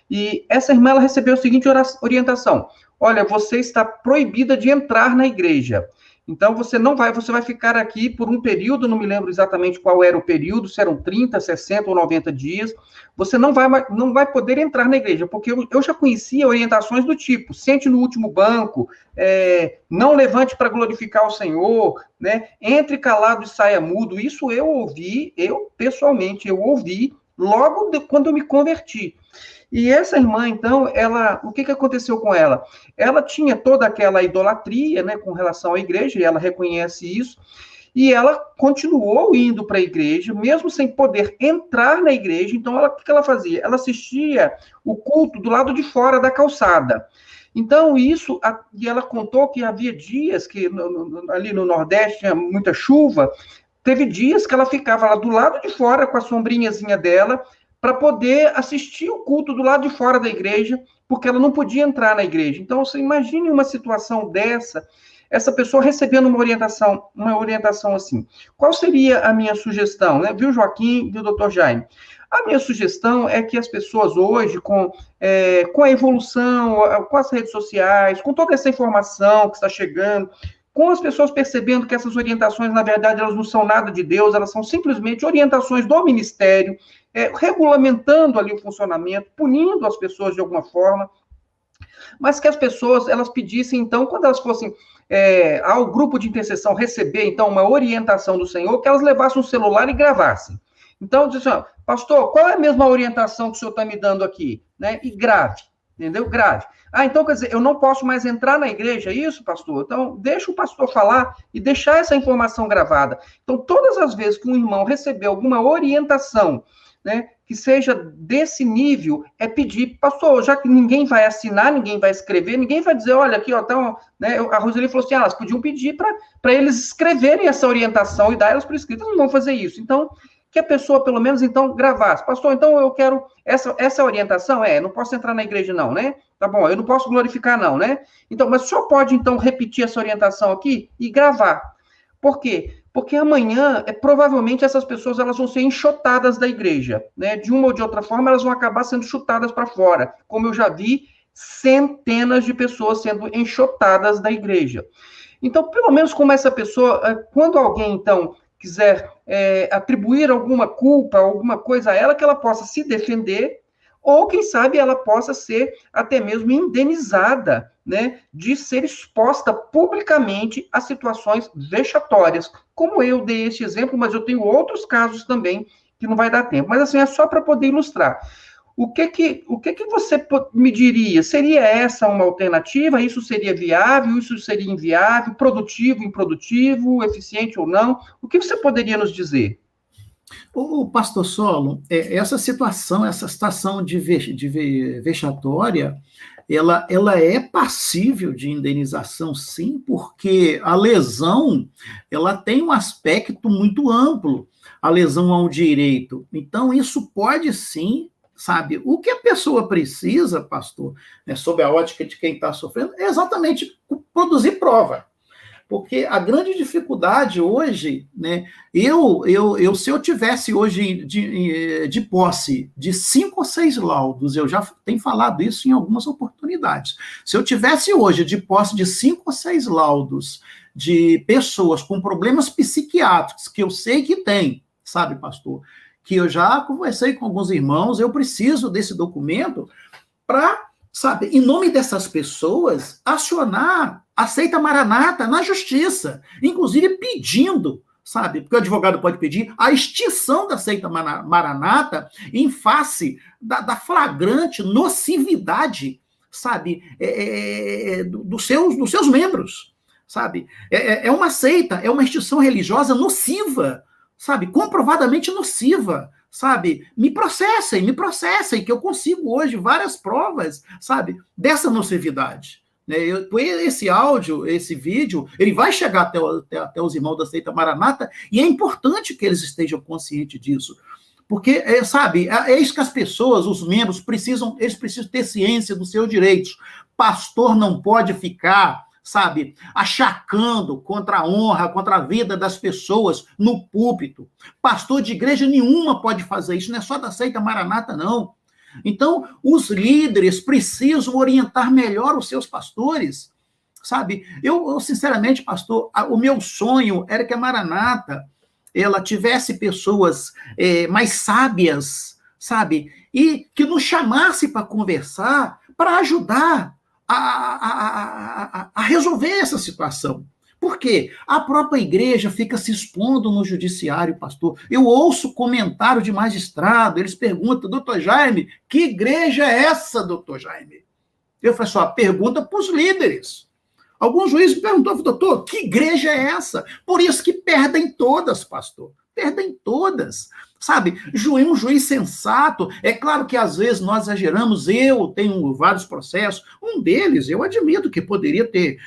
E essa irmã, ela recebeu a seguinte orientação: olha, você está proibida de entrar na igreja. Então, você vai ficar aqui por um período, não me lembro exatamente qual era o período, se eram 30, 60 ou 90 dias, você não vai poder entrar na igreja, porque eu já conhecia orientações do tipo: sente no último banco, não levante para glorificar o Senhor, né? Entre calado e saia mudo. Isso pessoalmente ouvi logo quando eu me converti. E essa irmã, então, o que aconteceu com ela? Ela tinha toda aquela idolatria, né, com relação à igreja, e ela reconhece isso, e ela continuou indo para a igreja, mesmo sem poder entrar na igreja. Então, o que ela fazia? Ela assistia o culto do lado de fora da calçada. Então, e ela contou que havia dias que ali no Nordeste tinha muita chuva, teve dias que ela ficava lá do lado de fora com a sombrinhazinha dela, para poder assistir o culto do lado de fora da igreja, porque ela não podia entrar na igreja. Então, você imagine uma situação dessa, essa pessoa recebendo uma orientação assim. Qual seria a minha sugestão, né? Viu, Joaquim, viu, doutor Jaime? A minha sugestão é que as pessoas hoje, com a evolução, com as redes sociais, com toda essa informação que está chegando, com as pessoas percebendo que essas orientações, na verdade, elas não são nada de Deus, elas são simplesmente orientações do ministério, regulamentando ali o funcionamento, punindo as pessoas de alguma forma, mas que as pessoas, elas pedissem, então, quando elas fossem ao grupo de intercessão receber, então, uma orientação do Senhor, que elas levassem um celular e gravassem. Então, diz assim: pastor, qual é a mesma orientação que o senhor está me dando aqui? Né? E grave, entendeu? Grave. Então, quer dizer, eu não posso mais entrar na igreja, é isso, pastor? Então, deixa o pastor falar e deixar essa informação gravada. Então, todas as vezes que um irmão receber alguma orientação, né, que seja desse nível, é pedir, pastor, já que ninguém vai assinar, ninguém vai escrever, ninguém vai dizer, olha, aqui, ó, então, né, a Roseli falou assim, elas podiam pedir para eles escreverem essa orientação e dar elas por escrito, eles não vão fazer isso. Então, que a pessoa, pelo menos, então, gravasse. Pastor, então eu quero essa orientação, não posso entrar na igreja, não, né? Tá bom, eu não posso glorificar, não, né? Então, mas o senhor pode, então, repetir essa orientação aqui e gravar. Por quê? Porque amanhã, provavelmente, essas pessoas elas vão ser enxotadas da igreja, né? De uma ou de outra forma, elas vão acabar sendo chutadas para fora, como eu já vi centenas de pessoas sendo enxotadas da igreja. Então, pelo menos como essa pessoa, quando alguém, então, quiser atribuir alguma culpa, alguma coisa a ela, que ela possa se defender, ou, quem sabe, ela possa ser até mesmo indenizada, né, de ser exposta publicamente a situações vexatórias. Como eu dei este exemplo, mas eu tenho outros casos também que não vai dar tempo. Mas, assim, é só para poder ilustrar. O que você me diria? Seria essa uma alternativa? Isso seria viável? Isso seria inviável? Produtivo, improdutivo? Eficiente ou não? O que você poderia nos dizer? O pastor Solon, essa situação de vexatória, ela é passível de indenização, sim, porque a lesão, ela tem um aspecto muito amplo, a lesão ao direito. Então, isso pode, sim, sabe, o que a pessoa precisa, pastor, né, sob a ótica de quem está sofrendo, é exatamente produzir prova. Porque a grande dificuldade hoje, né, se eu tivesse hoje de posse de 5 ou 6 laudos, eu já tenho falado isso em algumas oportunidades, se eu tivesse hoje de posse de 5 ou 6 laudos de pessoas com problemas psiquiátricos, que eu sei que tem, sabe, pastor, que eu já conversei com alguns irmãos, eu preciso desse documento para, sabe, em nome dessas pessoas, acionar a seita Maranata na justiça, inclusive pedindo, sabe, porque o advogado pode pedir a extinção da seita Maranata em face da flagrante nocividade, sabe, dos seus membros, sabe, é uma seita, é uma instituição religiosa nociva, sabe, comprovadamente nociva, sabe, me processem, que eu consigo hoje várias provas, sabe, dessa nocividade. Esse áudio, esse vídeo, ele vai chegar até os irmãos da seita Maranata, e é importante que eles estejam conscientes disso, porque, sabe, é isso que as pessoas, os membros, eles precisam ter ciência dos seus direitos. Pastor não pode ficar, sabe, achacando contra a honra, contra a vida das pessoas no púlpito. Pastor de igreja nenhuma pode fazer isso, não é só da seita Maranata, não. Então, os líderes precisam orientar melhor os seus pastores, sabe? Eu sinceramente, pastor, o meu sonho era que a Maranata, ela tivesse pessoas mais sábias, sabe? E que nos chamasse para conversar, para ajudar a resolver essa situação. Por quê? A própria igreja fica se expondo no judiciário, pastor. Eu ouço comentário de magistrado, eles perguntam, doutor Jaime, que igreja é essa, doutor Jaime? Eu falei só, pergunta para os líderes. Alguns juízes perguntaram, doutor, que igreja é essa? Por isso que perdem todas, pastor. Perdem todas. Sabe, um juiz sensato, é claro que às vezes nós exageramos, eu tenho vários processos, um deles eu admito que poderia ter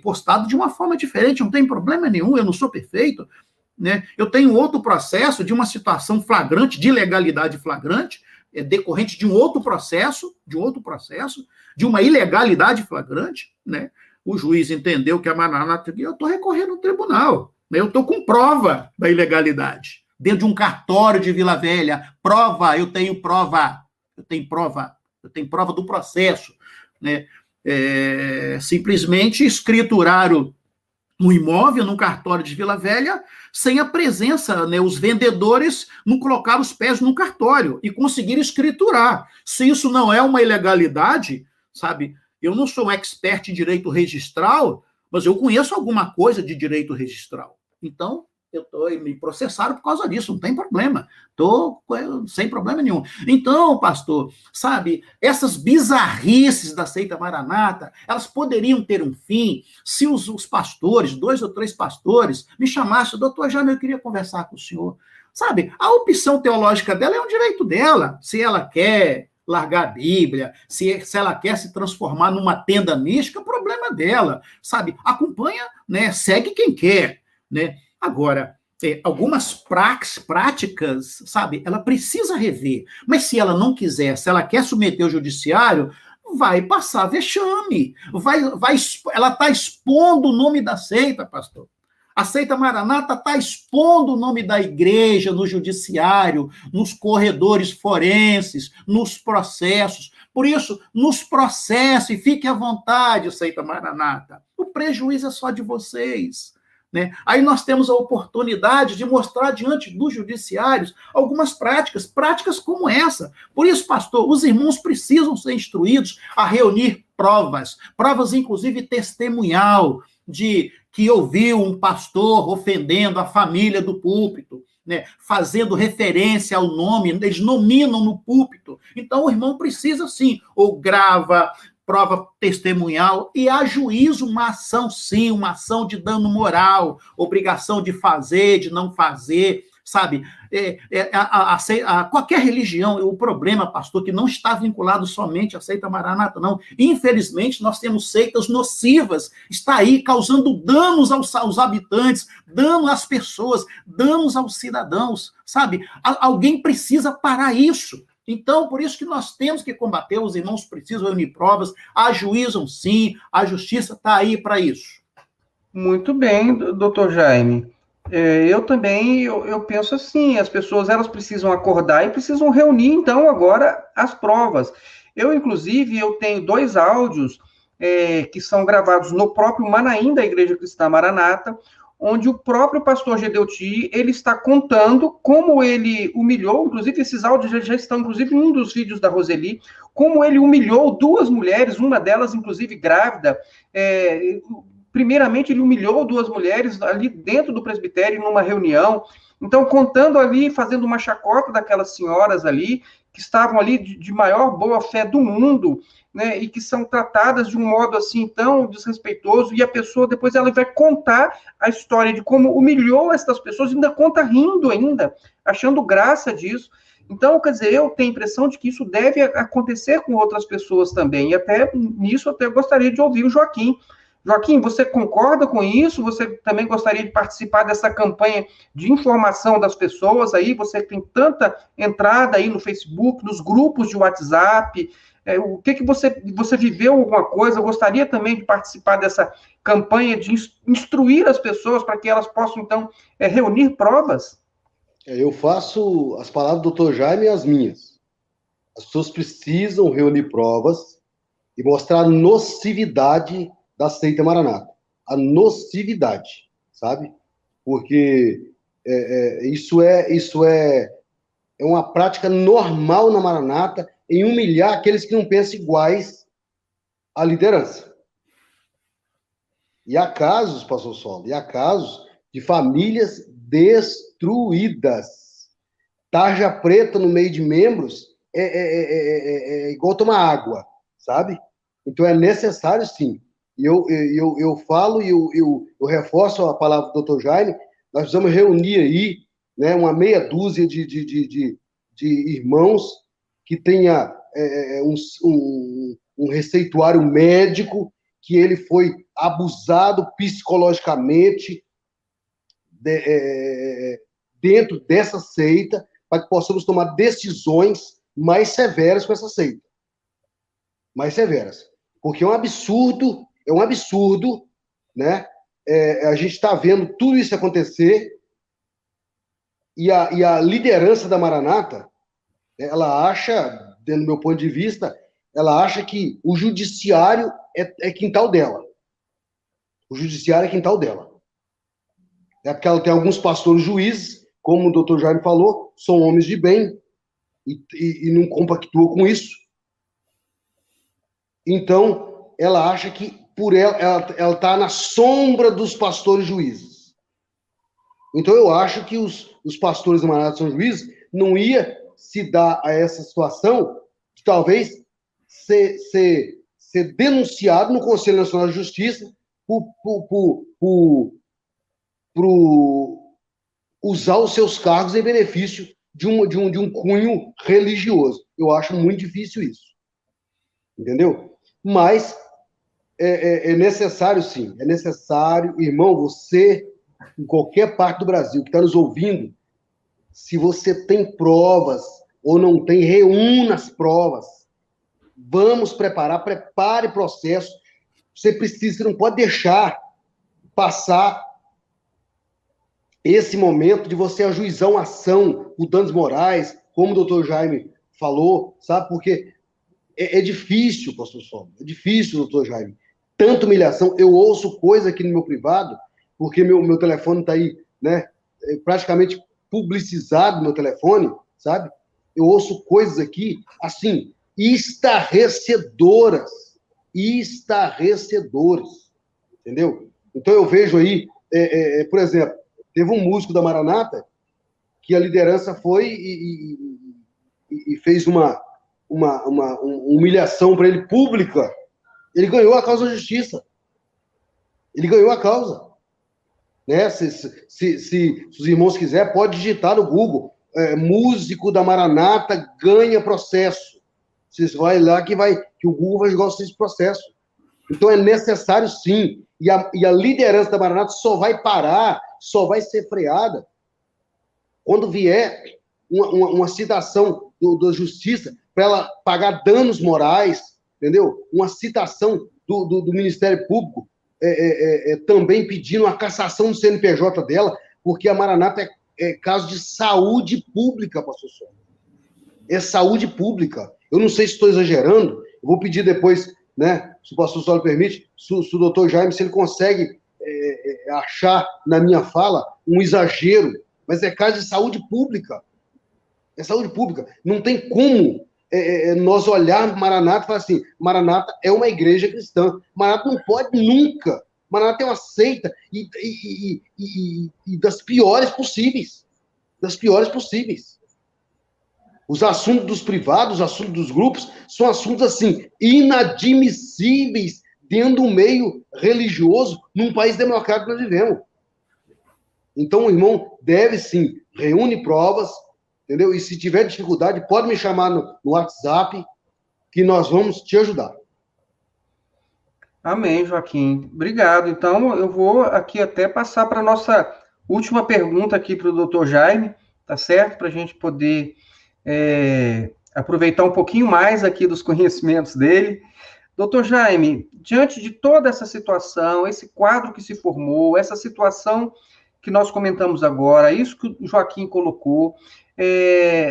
postado de uma forma diferente, não tem problema nenhum, eu não sou perfeito, né? Eu tenho outro processo de uma situação flagrante, de ilegalidade flagrante, decorrente de um outro processo, de uma ilegalidade flagrante, né? O juiz entendeu que a Maranata, eu estou recorrendo ao tribunal, né? Eu estou com prova da ilegalidade. Dentro de um cartório de Vila Velha, eu tenho prova do processo, né? Simplesmente escrituraram um imóvel no cartório de Vila Velha sem a presença, né? Os vendedores não colocaram os pés no cartório e conseguiram escriturar. Se isso não é uma ilegalidade, sabe? Eu não sou um expert em direito registral, mas eu conheço alguma coisa de direito registral. Então, me processaram por causa disso, não tem problema. Estou sem problema nenhum. Então, pastor, sabe, essas bizarrices da seita Maranata, elas poderiam ter um fim se os pastores, 2 ou 3 pastores, me chamassem, doutor Jaime, eu queria conversar com o senhor. Sabe, a opção teológica dela é um direito dela. Se ela quer largar a Bíblia, se ela quer se transformar numa tenda mística, o problema dela, sabe? Acompanha, né? Segue quem quer, né? Agora, algumas práticas, sabe? Ela precisa rever. Mas se ela não quiser, se ela quer submeter o judiciário, vai passar vexame. Ela está expondo o nome da seita, pastor. A seita Maranata está expondo o nome da igreja no judiciário, nos corredores forenses, nos processos. Por isso, nos processe, fique à vontade, seita Maranata. O prejuízo é só de vocês. Né? Aí nós temos a oportunidade de mostrar diante dos judiciários algumas práticas como essa. Por isso, pastor, os irmãos precisam ser instruídos a reunir provas inclusive testemunhal, de que ouviu um pastor ofendendo a família do púlpito, né, fazendo referência ao nome, eles nominam no púlpito. Então, o irmão precisa, sim, ou grava prova testemunhal e há juízo, uma ação, sim, uma ação de dano moral, obrigação de fazer, de não fazer, sabe? Qualquer religião, o problema, pastor, que não está vinculado somente à seita Maranata, não. Infelizmente, nós temos seitas nocivas, está aí causando danos aos habitantes, danos às pessoas, danos aos cidadãos, sabe? Alguém precisa parar isso. Então, por isso que nós temos que combater, os irmãos precisam reunir provas, ajuizam sim, a justiça está aí para isso. Muito bem, doutor Jaime. Eu também, eu penso assim, as pessoas, elas precisam acordar e precisam reunir, então, agora, as provas. Inclusive, eu tenho 2 áudios que são gravados no próprio Manaim da Igreja Cristã Maranata, onde o próprio pastor Gedeuti, ele está contando como ele humilhou, inclusive esses áudios já estão, inclusive, em um dos vídeos da Roseli, como ele humilhou 2 mulheres, uma delas, inclusive, grávida. Primeiramente, ele humilhou 2 mulheres ali dentro do presbitério, numa reunião. Então, contando ali, fazendo uma chacota daquelas senhoras ali, que estavam ali de maior boa-fé do mundo, né, e que são tratadas de um modo assim tão desrespeitoso, e a pessoa depois ela vai contar a história de como humilhou essas pessoas, e ainda conta rindo ainda, achando graça disso. Então, quer dizer, eu tenho a impressão de que isso deve acontecer com outras pessoas também, e até nisso eu gostaria de ouvir o Joaquim. Joaquim, você concorda com isso? Você também gostaria de participar dessa campanha de informação das pessoas aí? Você tem tanta entrada aí no Facebook, nos grupos de WhatsApp. O que você viveu alguma coisa? Gostaria também de participar dessa campanha de instruir as pessoas para que elas possam, então, reunir provas? Eu faço as palavras do Dr. Jaime e as minhas. As pessoas precisam reunir provas e mostrar a nocividade da seita Maranata. A nocividade, sabe? Porque isso é uma prática normal na Maranata em humilhar aqueles que não pensam iguais à liderança. E há casos, pastor Solo, de famílias destruídas. Tarja preta no meio de membros é igual tomar água, sabe? Então é necessário, sim. Eu falo e eu reforço a palavra do Dr. Jaime, nós precisamos reunir aí, né, uma meia dúzia de irmãos que tenha um receituário médico, que ele foi abusado psicologicamente dentro dessa seita, para que possamos tomar decisões mais severas com essa seita. Mais severas. Porque é um absurdo, né? A gente está vendo tudo isso acontecer e a liderança da Maranata, ela acha, dentro do meu ponto de vista, ela acha que o judiciário é quintal dela. O judiciário é quintal dela. É porque ela tem alguns pastores juízes, como o doutor Jaime falou, são homens de bem e não compactuam com isso. Então, ela acha que por ela está na sombra dos pastores juízes. Então, eu acho que os pastores da Maranata são juízes, não ia se dar a essa situação de talvez ser denunciado no Conselho Nacional de Justiça por usar os seus cargos em benefício de um cunho religioso. Eu acho muito difícil isso. Entendeu? Mas é necessário, sim. É necessário, irmão, você, em qualquer parte do Brasil que está nos ouvindo, se você tem provas ou não tem, reúna as provas. Vamos prepare processo. Você não pode deixar passar esse momento de você ajuizar uma ação por danos morais, como o doutor Jaime falou, sabe? Porque é difícil, pastor Saulo, é difícil, doutor Jaime. Tanta humilhação. Eu ouço coisa aqui no meu privado, porque meu telefone está aí, né? Praticamente publicizado, meu telefone, sabe? Eu ouço coisas aqui, assim, estarrecedoras, entendeu? Então eu vejo aí, por exemplo, teve um músico da Maranata que a liderança foi e fez uma humilhação para ele pública. Ele ganhou a causa da justiça. Ele ganhou a causa. Né? Se os irmãos quiserem, pode digitar no Google. Músico da Maranata ganha processo. Vocês vai lá que o Google vai jogar esse processo. Então é necessário, sim. E a liderança da Maranata só vai parar, só vai ser freada quando vier uma citação da justiça para ela pagar danos morais, entendeu? Uma citação do Ministério Público também pedindo a cassação do CNPJ dela, porque a Maranata é caso de saúde pública, pastor Saulo. É saúde pública. Eu não sei se estou exagerando, eu vou pedir depois, né, se o pastor Saulo permite, se o doutor Jaime, se ele consegue achar na minha fala um exagero, mas é caso de saúde pública. É saúde pública. Não tem como nós olharmos Maranata e falar assim, Maranata é uma igreja cristã. Maranata não pode nunca. Maranata é uma seita e das piores possíveis. Das piores possíveis. Os assuntos dos privados, os assuntos dos grupos, são assuntos, assim, inadmissíveis dentro do meio religioso num país democrático que nós vivemos. Então, o irmão deve, sim, reúne provas, entendeu? E se tiver dificuldade, pode me chamar no WhatsApp, que nós vamos te ajudar. Amém, Joaquim. Obrigado. Então, eu vou aqui até passar para a nossa última pergunta aqui para o doutor Jaime, tá certo? Para a gente poder aproveitar um pouquinho mais aqui dos conhecimentos dele. Doutor Jaime, diante de toda essa situação, esse quadro que se formou, essa situação que nós comentamos agora, isso que o Joaquim colocou,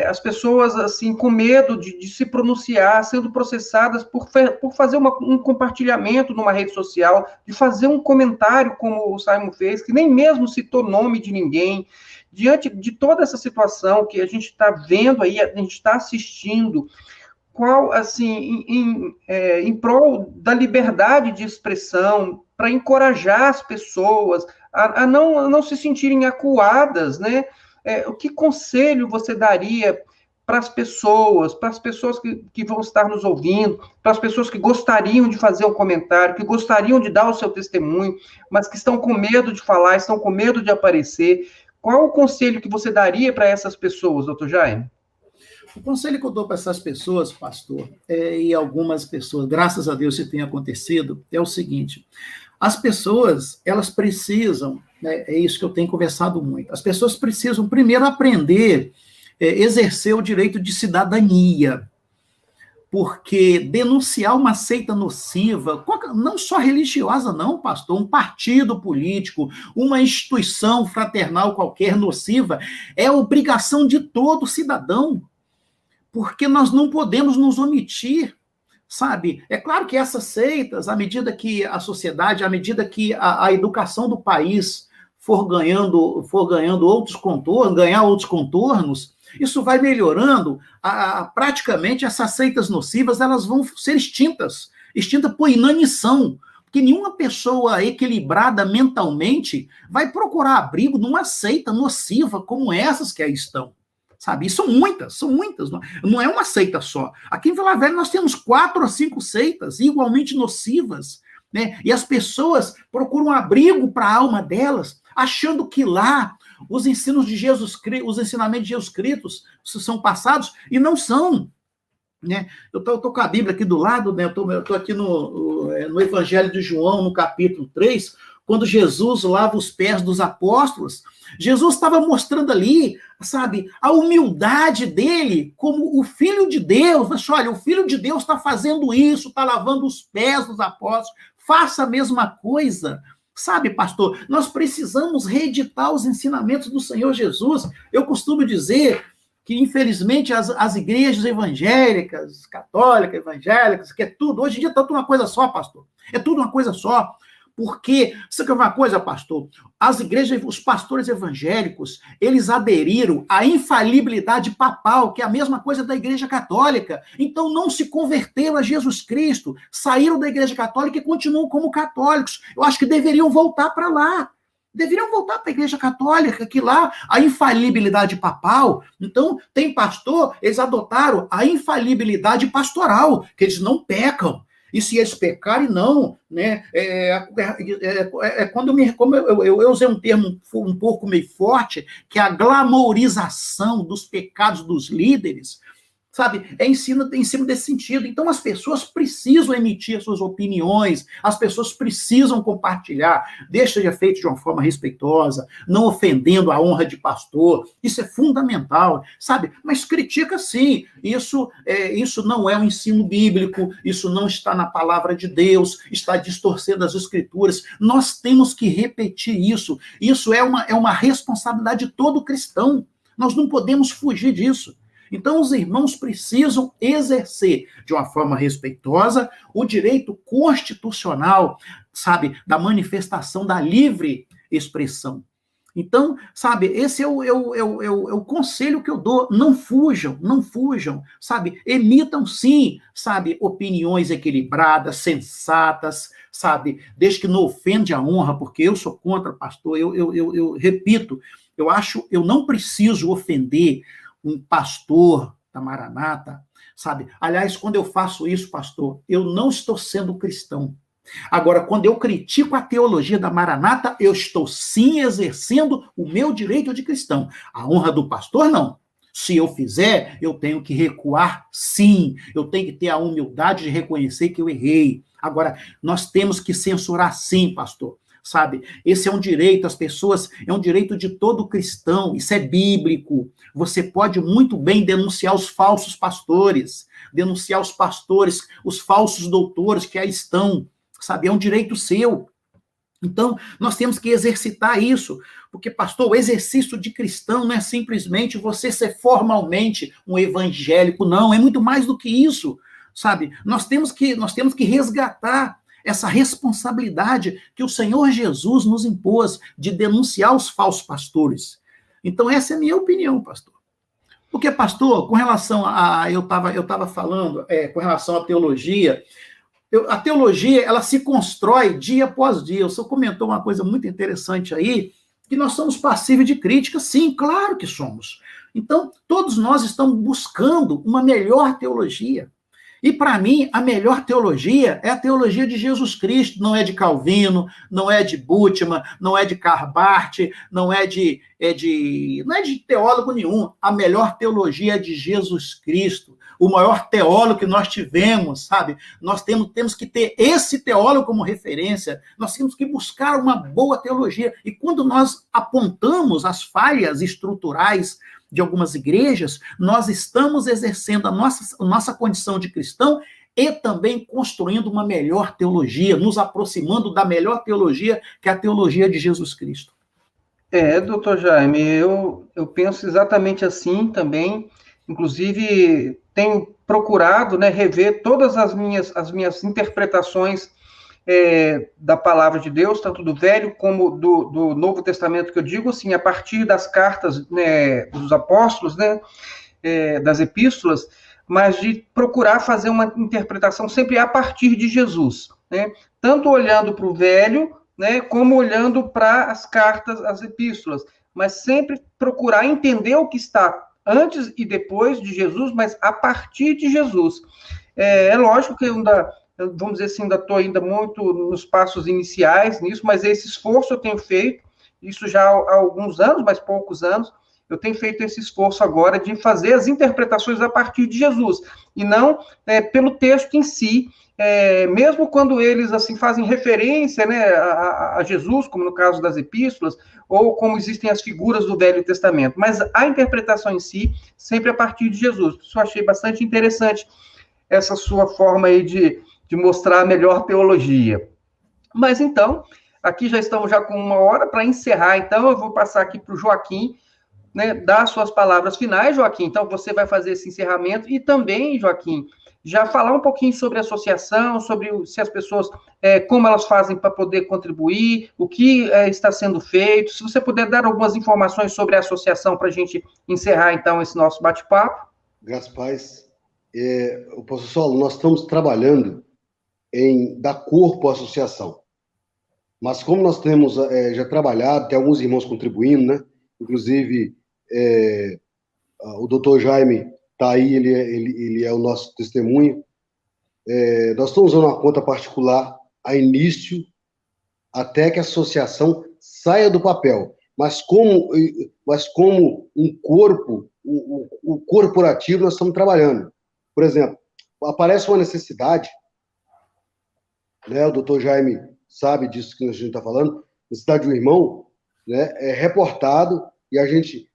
as pessoas, assim, com medo de se pronunciar, sendo processadas por fazer um compartilhamento numa rede social, de fazer um comentário como o Simon fez, que nem mesmo citou nome de ninguém. Diante de toda essa situação que a gente está vendo aí, a gente está assistindo, qual, assim, em prol da liberdade de expressão, para encorajar as pessoas a não se sentirem acuadas, né? Que conselho você daria para as pessoas que vão estar nos ouvindo, para as pessoas que gostariam de fazer um comentário, que gostariam de dar o seu testemunho, mas que estão com medo de falar, estão com medo de aparecer? Qual o conselho que você daria para essas pessoas, doutor Jaime? O conselho que eu dou para essas pessoas, pastor, e algumas pessoas, graças a Deus isso tem acontecido, é o seguinte: as pessoas, elas precisam, né, é isso que eu tenho conversado muito, as pessoas precisam primeiro aprender, exercer o direito de cidadania, porque denunciar uma seita nociva, não só religiosa não, pastor, um partido político, uma instituição fraternal qualquer nociva, é obrigação de todo cidadão, porque nós não podemos nos omitir, sabe? É claro que essas seitas, à medida que a sociedade, à medida que a educação do país for ganhando outros contornos, ganhar outros contornos, isso vai melhorando, praticamente essas seitas nocivas, elas vão ser extintas por inanição, porque nenhuma pessoa equilibrada mentalmente vai procurar abrigo numa seita nociva como essas que aí estão. Sabe? E são muitas, não é uma seita só. Aqui em Vila Velha nós temos 4 ou 5 seitas igualmente nocivas, né? E as pessoas procuram abrigo para a alma delas, achando que lá os ensinos de Jesus Cristo, os ensinamentos de Jesus Cristo são passados e não são. Né? Eu estou com a Bíblia aqui do lado, né? Eu estou aqui no Evangelho de João, no capítulo 3, quando Jesus lava os pés dos apóstolos. Jesus estava mostrando ali, sabe, a humildade dele como o Filho de Deus. Mas, olha, o Filho de Deus está fazendo isso, está lavando os pés dos apóstolos, faça a mesma coisa. Sabe, pastor, nós precisamos reeditar os ensinamentos do Senhor Jesus. Eu costumo dizer que, infelizmente, as igrejas evangélicas, católicas, evangélicas, que é tudo, hoje em dia está tudo uma coisa só, pastor. É tudo uma coisa só. Porque, sabe uma coisa, pastor? As igrejas, os pastores evangélicos, eles aderiram à infalibilidade papal, que é a mesma coisa da igreja católica. Então, não se converteram a Jesus Cristo, saíram da igreja católica e continuam como católicos. Eu acho que deveriam voltar para lá. Deveriam voltar para a igreja católica, que lá a infalibilidade papal. Então, tem pastor, eles adotaram a infalibilidade pastoral, que eles não pecam. E se eles pecarem, não, né? Como eu usei um termo um pouco meio forte, que é a glamourização dos pecados dos líderes, sabe? É em cima desse sentido. Então, as pessoas precisam emitir suas opiniões, as pessoas precisam compartilhar, deixa de ser feito de uma forma respeitosa, não ofendendo a honra de pastor, isso é fundamental, sabe? Mas critica sim, isso não é um ensino bíblico, isso não está na palavra de Deus, está distorcendo as escrituras, nós temos que repetir isso é uma responsabilidade de todo cristão, nós não podemos fugir disso. Então, os irmãos precisam exercer, de uma forma respeitosa, o direito constitucional, sabe, da manifestação da livre expressão. Então, sabe, esse é o conselho que eu dou. Não fujam, sabe, emitam sim, sabe, opiniões equilibradas, sensatas, sabe, desde que não ofende a honra, porque eu sou contra, pastor, eu repito, eu não preciso ofender um pastor da Maranata, sabe? Aliás, quando eu faço isso, pastor, eu não estou sendo cristão. Agora, quando eu critico a teologia da Maranata, eu estou sim exercendo o meu direito de cristão. A honra do pastor, não. Se eu fizer, eu tenho que recuar, sim. Eu tenho que ter a humildade de reconhecer que eu errei. Agora, nós temos que censurar, sim, pastor. Sabe, esse é um direito, as pessoas, é um direito de todo cristão, isso é bíblico. Você pode muito bem denunciar os falsos pastores, denunciar os pastores, os falsos doutores que aí estão, sabe, é um direito seu. Então, nós temos que exercitar isso, porque, pastor, o exercício de cristão não é simplesmente você ser formalmente um evangélico, não, é muito mais do que isso, sabe? Nós temos que resgatar essa responsabilidade que o Senhor Jesus nos impôs de denunciar os falsos pastores. Então, essa é a minha opinião, pastor. Porque, pastor, com relação a... Eu estava falando, com relação à teologia, a teologia, ela se constrói dia após dia. O senhor comentou uma coisa muito interessante aí, que nós somos passíveis de crítica. Sim, claro que somos. Então, todos nós estamos buscando uma melhor teologia. E, para mim, a melhor teologia é a teologia de Jesus Cristo, não é de Calvino, não é de Bultmann, não é de Karl Barth, não é de teólogo nenhum. A melhor teologia é de Jesus Cristo, o maior teólogo que nós tivemos, sabe? Nós temos que ter esse teólogo como referência, nós temos que buscar uma boa teologia. E quando nós apontamos as falhas estruturais de algumas igrejas, nós estamos exercendo a nossa condição de cristão e também construindo uma melhor teologia, nos aproximando da melhor teologia, que é a teologia de Jesus Cristo. Doutor Jaime, eu penso exatamente assim também, inclusive tenho procurado, né, rever todas as minhas interpretações da palavra de Deus, tanto do Velho como do Novo Testamento, que eu digo assim, a partir das cartas, né, dos apóstolos, né, das epístolas, mas de procurar fazer uma interpretação sempre a partir de Jesus, né, tanto olhando para o Velho, né, como olhando para as cartas, as epístolas, mas sempre procurar entender o que está antes e depois de Jesus, mas a partir de Jesus. É lógico que eu ainda, vamos dizer assim, ainda estou muito nos passos iniciais nisso, mas esse esforço eu tenho feito, isso já há alguns anos, mas poucos anos, eu tenho feito esse esforço agora de fazer as interpretações a partir de Jesus, e não pelo texto em si, mesmo quando eles assim fazem referência, né, a Jesus, como no caso das epístolas, ou como existem as figuras do Velho Testamento, mas a interpretação em si, sempre a partir de Jesus. Isso eu achei bastante interessante, essa sua forma aí de mostrar a melhor teologia. Mas então, aqui já estamos já com 1 hora para encerrar, então eu vou passar aqui para o Joaquim, né, dar suas palavras finais, Joaquim. Então, você vai fazer esse encerramento e também, Joaquim, já falar um pouquinho sobre a associação, sobre se as pessoas, como elas fazem para poder contribuir, o que está sendo feito. Se você puder dar algumas informações sobre a associação para a gente encerrar, então, esse nosso bate-papo. Graças a Paz. O pastor Saulo, nós estamos trabalhando em dar corpo à associação. Mas como nós temos já trabalhado, tem alguns irmãos contribuindo, né? Inclusive, o doutor Jaime está aí, ele é o nosso testemunho. Nós estamos usando uma conta particular a início, até que a associação saia do papel. Mas como um corpo, o corporativo, nós estamos trabalhando. Por exemplo, aparece uma necessidade, né? O doutor Jaime sabe disso que a gente está falando, necessidade de um irmão, né? É reportado e a gente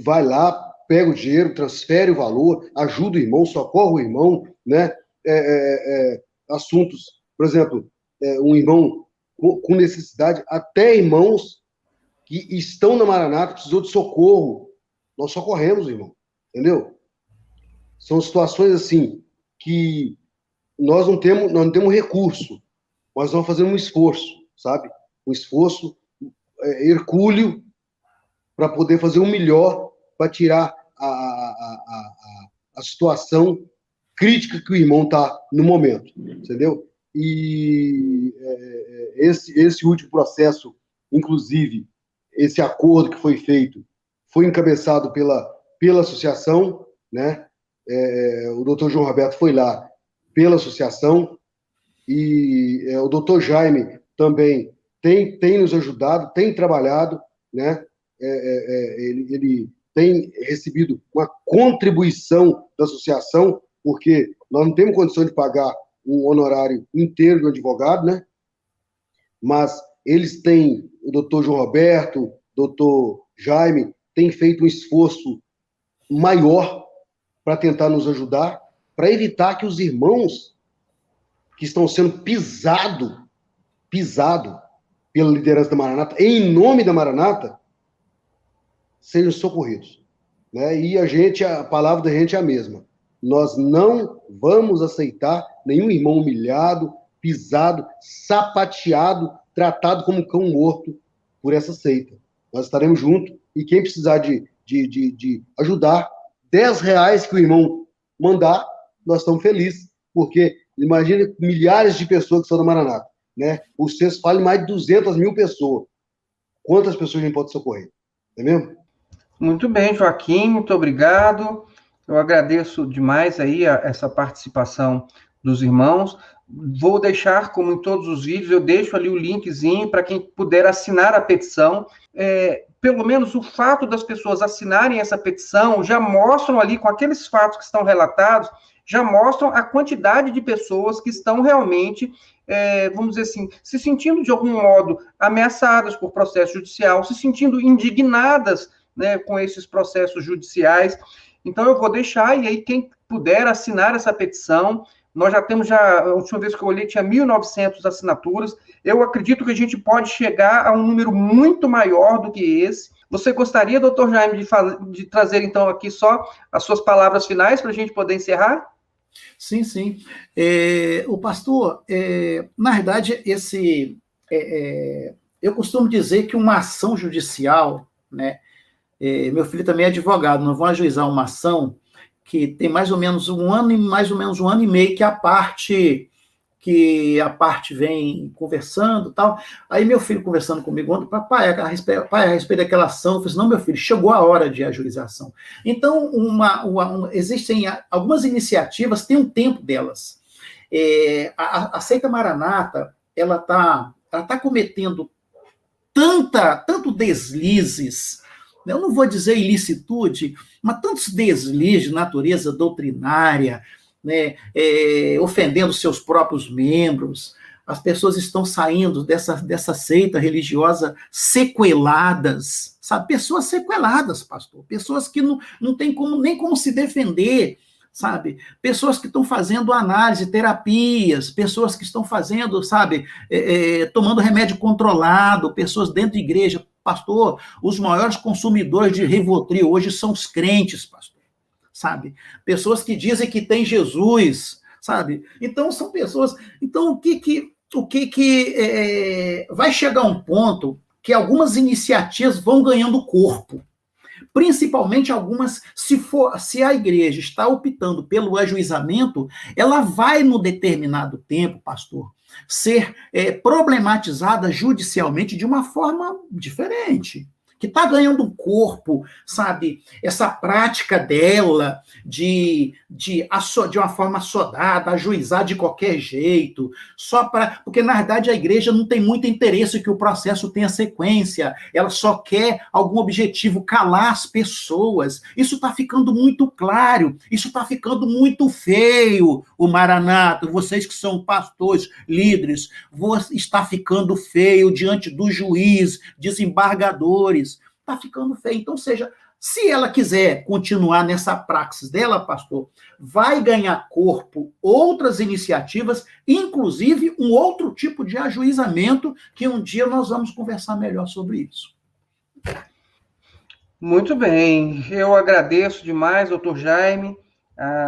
vai lá, pega o dinheiro, transfere o valor, ajuda o irmão, socorre o irmão, né? Assuntos, por exemplo, um irmão com necessidade, até irmãos que estão na Maranata, precisou de socorro, nós socorremos, irmão, entendeu? São situações assim que nós não temos recurso, mas nós fazemos um esforço, sabe? Um esforço hercúleo para poder fazer o melhor para tirar a situação crítica que o irmão está no momento, entendeu? E esse último processo, inclusive, esse acordo que foi feito, foi encabeçado pela associação, né? O doutor João Roberto foi lá pela associação, e o doutor Jaime também tem nos ajudado, tem trabalhado, né? Ele tem recebido uma contribuição da associação, porque nós não temos condição de pagar um honorário inteiro do advogado, né? Mas eles têm, o doutor João Roberto, o doutor Jaime, tem feito um esforço maior para tentar nos ajudar, para evitar que os irmãos que estão sendo pisado pela liderança da Maranata, em nome da Maranata, sejam socorridos, né? E a palavra da gente é a mesma. Nós não vamos aceitar nenhum irmão humilhado, pisado, sapateado, tratado como cão morto por essa seita. Nós estaremos juntos, e quem precisar de ajudar, R$10 que o irmão mandar, nós estamos felizes, porque imagina milhares de pessoas que são da Maranata, né? O CES fala em mais de 200 mil pessoas. Quantas pessoas a gente pode socorrer? Não é mesmo? Muito bem, Joaquim, muito obrigado. Eu agradeço demais aí essa participação dos irmãos. Vou deixar, como em todos os vídeos, eu deixo ali o linkzinho para quem puder assinar a petição. Pelo menos o fato das pessoas assinarem essa petição já mostram ali, com aqueles fatos que estão relatados, já mostram a quantidade de pessoas que estão realmente, vamos dizer assim, se sentindo de algum modo ameaçadas por processo judicial, se sentindo indignadas, né, com esses processos judiciais. Então, eu vou deixar, e aí quem puder assinar essa petição, nós já temos, a última vez que eu olhei, tinha 1.900 assinaturas. Eu acredito que a gente pode chegar a um número muito maior do que esse. Você gostaria, doutor Jaime, de trazer, então, aqui só as suas palavras finais para a gente poder encerrar? Sim, sim. O pastor, na verdade, eu costumo dizer que uma ação judicial, né, meu filho também é advogado, nós vamos ajuizar uma ação que tem mais ou menos um ano e meio que a parte vem conversando e tal. Aí meu filho conversando comigo ontem, pai, a respeito daquela ação, eu falei assim, não, meu filho, chegou a hora de ajuização. Então, existem algumas iniciativas, tem um tempo delas. A seita Maranata, ela tá cometendo tanto deslizes, eu não vou dizer ilicitude, mas tantos deslizes de natureza doutrinária, né, ofendendo seus próprios membros. As pessoas estão saindo dessa seita religiosa sequeladas, sabe? Pessoas sequeladas, pastor. Pessoas que não tem nem como se defender, sabe? Pessoas que estão fazendo análise, terapias, pessoas que estão fazendo, sabe, tomando remédio controlado, pessoas dentro de igreja. Pastor, os maiores consumidores de Rivotril hoje são os crentes, pastor, sabe? Pessoas que dizem que tem Jesus, sabe? Então, são pessoas... Então, vai chegar um ponto que algumas iniciativas vão ganhando corpo, principalmente algumas, se a igreja está optando pelo ajuizamento, ela vai, no determinado tempo, pastor, ser problematizada judicialmente de uma forma diferente, que está ganhando corpo, sabe, essa prática dela de uma forma assodada, ajuizar de qualquer jeito, porque na verdade a igreja não tem muito interesse que o processo tenha sequência, ela só quer algum objetivo, calar as pessoas. Isso está ficando muito claro, isso está ficando muito feio, o Maranata, vocês que são pastores, líderes, está ficando feio diante do juiz, desembargadores, está ficando feio. Então, se ela quiser continuar nessa praxis dela, pastor, vai ganhar corpo outras iniciativas, inclusive um outro tipo de ajuizamento, que um dia nós vamos conversar melhor sobre isso. Muito bem. Eu agradeço demais, doutor Jaime,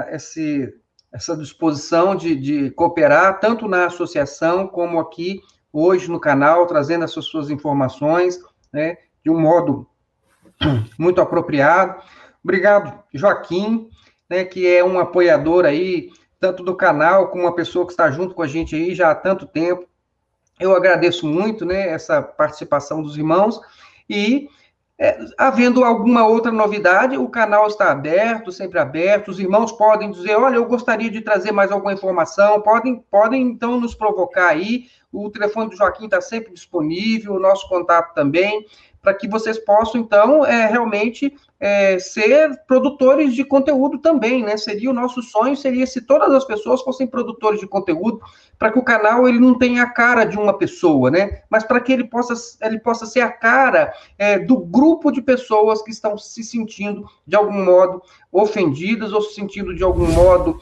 essa disposição de cooperar, tanto na associação como aqui, hoje no canal, trazendo essas suas informações, né, de um modo muito apropriado. Obrigado, Joaquim, né, que é um apoiador aí, tanto do canal, como uma pessoa que está junto com a gente aí já há tanto tempo. Eu agradeço muito, né, essa participação dos irmãos, e havendo alguma outra novidade, o canal está aberto, sempre aberto, os irmãos podem dizer, olha, eu gostaria de trazer mais alguma informação, podem então nos provocar aí, o telefone do Joaquim está sempre disponível, o nosso contato também, para que vocês possam, então, realmente ser produtores de conteúdo também, né? Seria o nosso sonho, seria se todas as pessoas fossem produtores de conteúdo, para que o canal ele não tenha a cara de uma pessoa, né? Mas para que ele possa ser a cara do grupo de pessoas que estão se sentindo, de algum modo, ofendidas, ou se sentindo, de algum modo,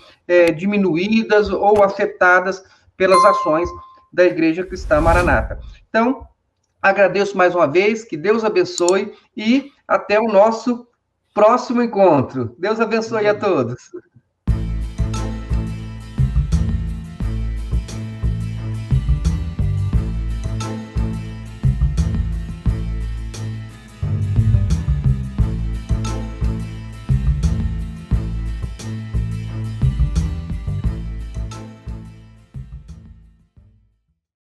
diminuídas ou afetadas pelas ações da Igreja Cristã Maranata. Então, agradeço mais uma vez, que Deus abençoe e até o nosso próximo encontro. Deus abençoe a todos.